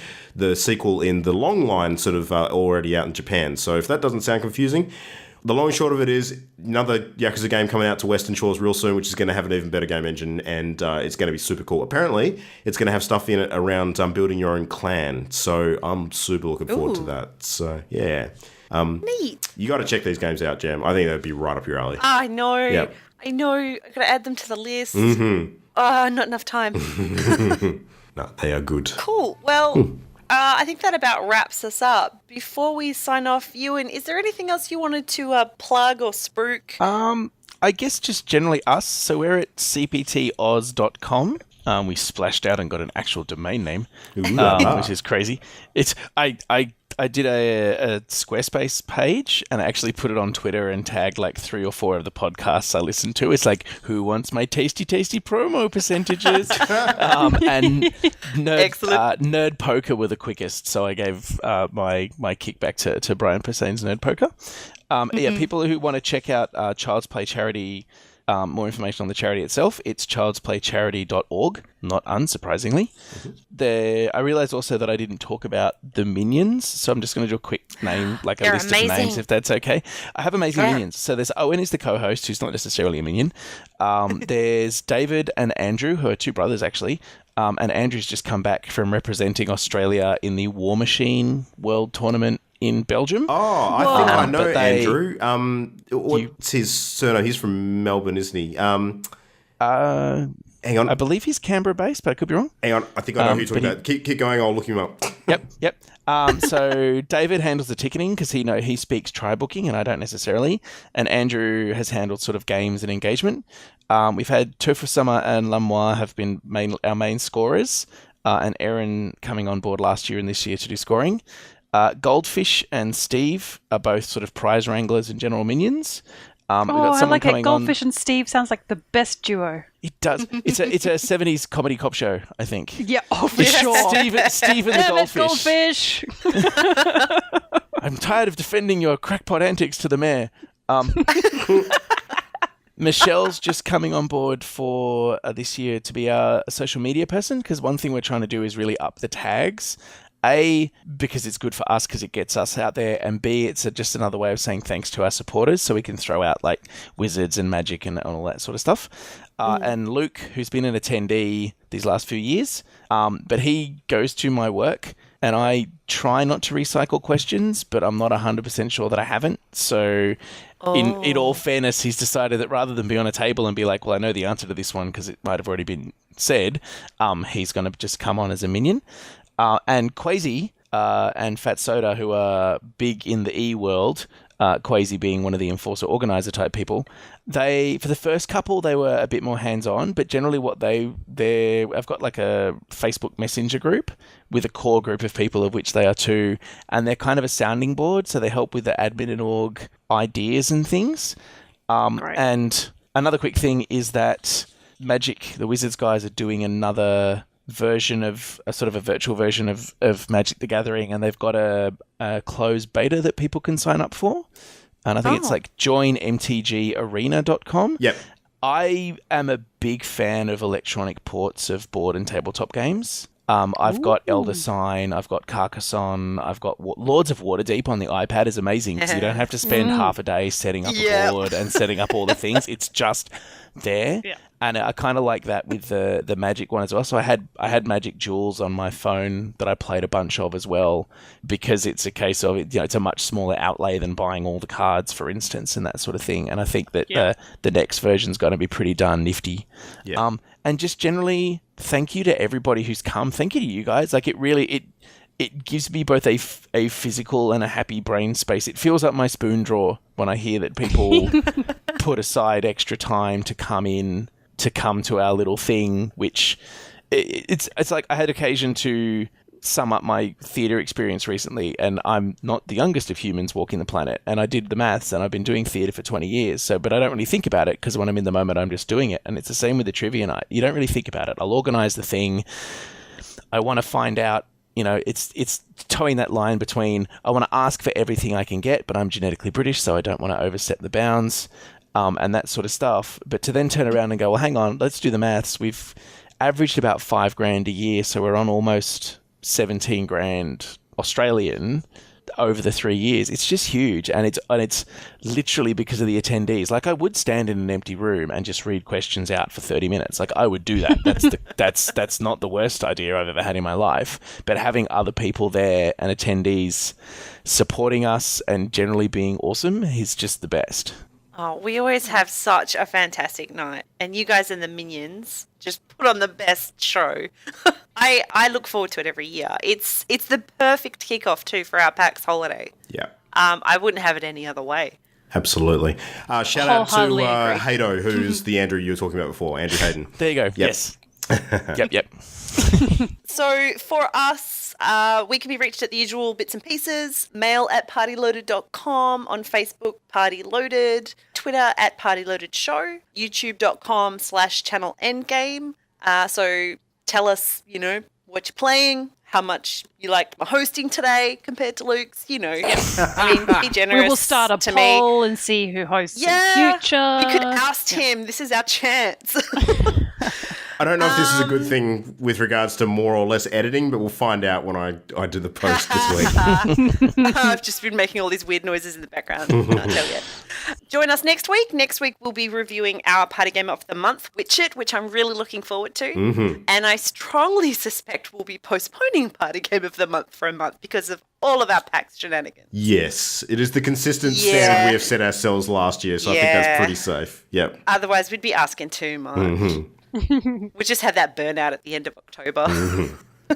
sequel in the long line sort of already out in Japan. So if that doesn't sound confusing, the long and short of it is another Yakuza game coming out to Western Shores real soon, which is going to have an even better game engine, and it's going to be super cool. Apparently, it's going to have stuff in it around building your own clan, so I'm super looking forward to that. So, yeah. Neat. You got to check these games out, Jam. I think that'd be right up your alley. I know. Yep. I know. I've got to add them to the list. Mm-hmm. Not enough time. No, they are good. Cool. Well, I think that about wraps us up. Before we sign off, Euan, is there anything else you wanted to plug or spruik? I guess just generally us. So we're at cptoz.com. We splashed out and got an actual domain name, which is crazy. I did a Squarespace page and I actually put it on Twitter and tagged like 3 or 4 of the podcasts I listen to. It's like, who wants my tasty promo percentages? And Nerd Poker were the quickest, so I gave my kickback to Brian Posehne's Nerd Poker. Yeah, people who want to check out Child's Play Charity. More information on the charity itself, it's childsplaycharity.org, not unsurprisingly. I realised also that I didn't talk about the minions, so I'm just going to do a quick name, like a They're list amazing. of names, if that's okay. I have amazing minions. So there's Owen is the co-host, who's not necessarily a minion. There's David and Andrew, who are 2 brothers, actually. And Andrew's just come back from representing Australia in the War Machine World Tournament in Belgium. Oh, I think I know Andrew. What's his surname? He's from Melbourne, isn't he? Hang on. I believe he's Canberra-based, but I could be wrong. Hang on. I think I know who you're talking about. Keep going. I'll look him up. Yep. So David handles the ticketing because he speaks try-booking and I don't necessarily. And Andrew has handled sort of games and engagement. We've had Toofa Summer and Lamois have been our main scorers. And Erin coming on board last year and this year to do scoring. Goldfish and Steve are both sort of prize wranglers and general minions. I like it. Goldfish and Steve sounds like the best duo. It does. It's a 70s comedy cop show, I think. Yeah, for sure. Steve and the Goldfish. Goldfish. I'm tired of defending your crackpot antics to the mayor. Michelle's just coming on board for this year to be a social media person, because one thing we're trying to do is really up the tags. A, because it's good for us because it gets us out there, and B, it's just another way of saying thanks to our supporters, so we can throw out like wizards and magic and all that sort of stuff. And Luke, who's been an attendee these last few years, but he goes to my work and I try not to recycle questions, but I'm not 100% sure that I haven't. So in all fairness, he's decided that rather than be on a table and be like, well, I know the answer to this one because it might have already been said, he's going to just come on as a minion. And Quasi and Fat Soda, who are big in the E-world, Quasi being one of the enforcer organizer type people, for the first couple, they were a bit more hands-on, but generally I've got like a Facebook Messenger group with a core group of people, of which they are 2, and they're kind of a sounding board, so they help with the admin and org ideas and things. Right. And another quick thing is that Magic, the Wizards guys, are doing another version of a sort of a virtual version of Magic the Gathering, and they've got a closed beta that people can sign up for, and I think it's like joinmtgarena.com. Yep. I am a big fan of electronic ports of board and tabletop games. I've got Elder Sign, I've got Carcassonne, I've got Lords of Waterdeep on the iPad is amazing because you don't have to spend half a day setting up a board and setting up all the things. It's just there. Yeah. And I kind of like that with the Magic one as well. So I had Magic Jewels on my phone that I played a bunch of as well because it's a case of it's a much smaller outlay than buying all the cards, for instance, and that sort of thing. And I think that the next version's going to be pretty darn nifty. Yeah. And just generally, thank you to everybody who's come. Thank you to you guys. Like it gives me both a physical and a happy brain space. It fills up my spoon drawer when I hear that people put aside extra time to come to our little thing, which it's like I had occasion to sum up my theatre experience recently, and I'm not the youngest of humans walking the planet, and I did the maths, and I've been doing theatre for 20 years, but I don't really think about it, because when I'm in the moment, I'm just doing it, and it's the same with the trivia night. You don't really think about it. I'll organise the thing. I want to find out, it's towing that line between I want to ask for everything I can get, but I'm genetically British, so I don't want to overstep the bounds, and that sort of stuff. But to then turn around and go, well, hang on, let's do the maths. We've averaged about $5,000 a year, so we're on almost 17 grand Australian over the 3 years. It's just huge, and it's literally because of the attendees. Like, I would stand in an empty room and just read questions out for 30 minutes. Like, I would do that. That's not the worst idea I've ever had in my life. But having other people there and attendees supporting us and generally being awesome is just the best. Oh, we always have such a fantastic night, and you guys and the minions just put on the best show. I look forward to it every year. It's the perfect kickoff too for our PAX holiday. Yeah. I wouldn't have it any other way. Absolutely. Shout out to Haydo, who's the Andrew you were talking about before, Andrew Hayden. There you go. Yep. Yes. Yep. So for us, we can be reached at the usual bits and pieces. Mail at partyloaded.com, on Facebook, Party Loaded, Twitter at Party Loaded Show, youtube.com/channel endgame. So tell us, what you're playing, how much you liked my hosting today compared to Luke's, I mean, be generous. We will start a poll and see who hosts in future. We could oust him. This is our chance. I don't know if this is a good thing with regards to more or less editing, but we'll find out when I do the post this week. I've just been making all these weird noises in the background. Can't tell yet. Join us next week. Next week we'll be reviewing our Party Game of the Month, Witch It, which I'm really looking forward to. Mm-hmm. And I strongly suspect we'll be postponing Party Game of the Month for a month because of all of our PAX shenanigans. Yes, it is the consistent standard we have set ourselves last year, so I think that's pretty safe. Yep. Otherwise, we'd be asking too much. Mm-hmm. We just had that burnout at the end of October. Mm-hmm.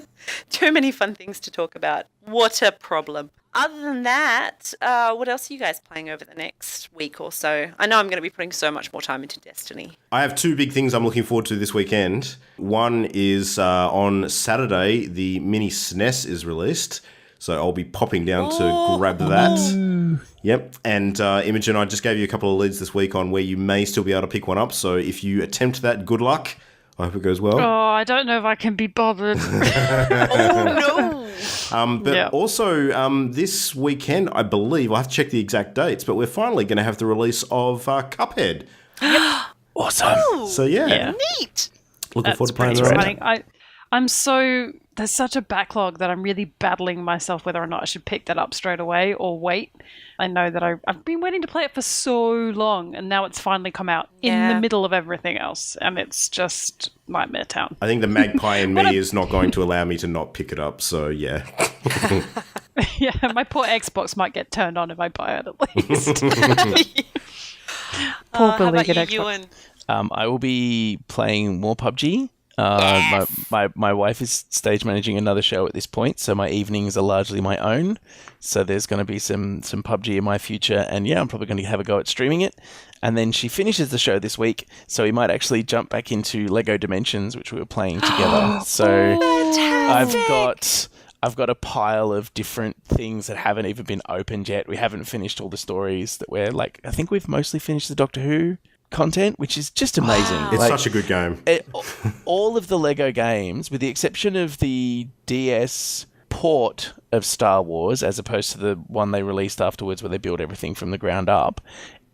Too many fun things to talk about. What a problem. Other than that, what else are you guys playing over the next week or so? I know I'm going to be putting so much more time into Destiny. I have two big things I'm looking forward to this weekend. One is on Saturday, the mini SNES is released. So I'll be popping down to grab that. Yep. And Imogen, I just gave you a couple of leads this week on where you may still be able to pick one up. So if you attempt that, good luck. I hope it goes well. Oh, I don't know if I can be bothered. Oh, no. But also this weekend, I believe, I'll have to check the exact dates, but we're finally going to have the release of Cuphead. Awesome. Oh, so, yeah. Neat. Looking forward to playing around. There's such a backlog that I'm really battling myself whether or not I should pick that up straight away or wait. I know that I've been waiting to play it for so long, and now it's finally come out in the middle of everything else, and it's just nightmare town. I think the magpie in me is not going to allow me to not pick it up, so yeah. Yeah, my poor Xbox might get turned on if I buy it at least. Poor beleaguered Xbox. Euan? I will be playing more PUBG. My wife is stage managing another show at this point, so my evenings are largely my own. So there's going to be some PUBG in my future, and I'm probably going to have a go at streaming it. And then she finishes the show this week, so we might actually jump back into Lego Dimensions, which we were playing together. So I've got a pile of different things that haven't even been opened yet. We haven't finished all the stories that we're like. I think we've mostly finished the Doctor Who content, which is just amazing. It's such a good game. All of the Lego games, with the exception of the DS port of Star Wars, as opposed to the one they released afterwards where they built everything from the ground up,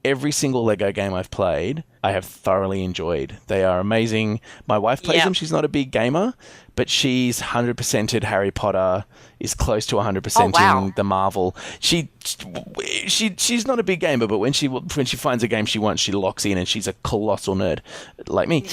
every single Lego game I've played, I have thoroughly enjoyed. They are amazing. My wife plays them. She's not a big gamer, but she's 100%ed Harry Potter, is close to 100%ing the Marvel. She's not a big gamer, but when she finds a game she wants, she locks in, and she's a colossal nerd like me.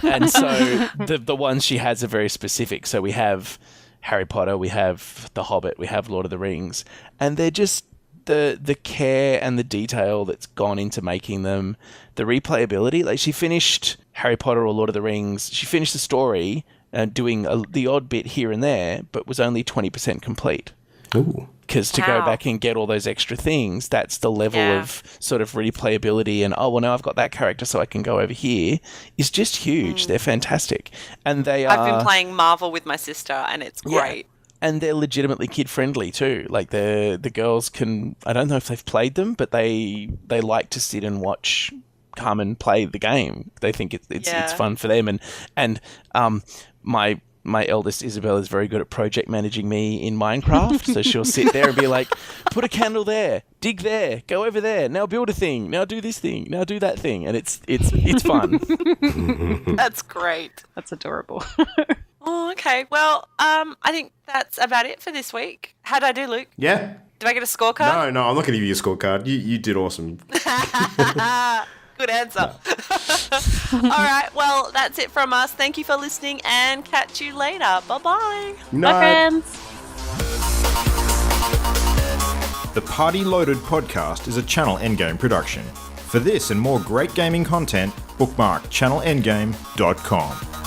And so the ones she has are very specific. So we have Harry Potter, we have The Hobbit, we have Lord of the Rings, and they're just the care and the detail that's gone into making them, the replayability. Like, she finished Harry Potter or Lord of the Rings, she finished the story doing the odd bit here and there, but was only 20% complete. Ooh. Because to go back and get all those extra things, that's the level of sort of replayability and, oh, well, now I've got that character so I can go over here, is just huge. They're fantastic. And they are... I've been playing Marvel with my sister, and it's great. And they're legitimately kid-friendly too. Like, the girls can... I don't know if they've played them, but they like to sit and watch Carmen play the game. They think it's fun for them. And my eldest Isabel is very good at project managing me in Minecraft, so she'll sit there and be like, put a candle there, dig there, go over there, now build a thing, now do this thing, now do that thing, and it's fun. That's great. That's adorable. Oh, okay. Well, I think that's about it for this week. How'd I do, Luke? Yeah. Did I get a scorecard? No, I'm not going to give you a scorecard. You did awesome. Good answer. All right. Well, that's it from us. Thank you for listening, and catch you later. Bye-bye. Bye, friends. The Party Loaded podcast is a Channel Endgame production. For this and more great gaming content, bookmark channelendgame.com.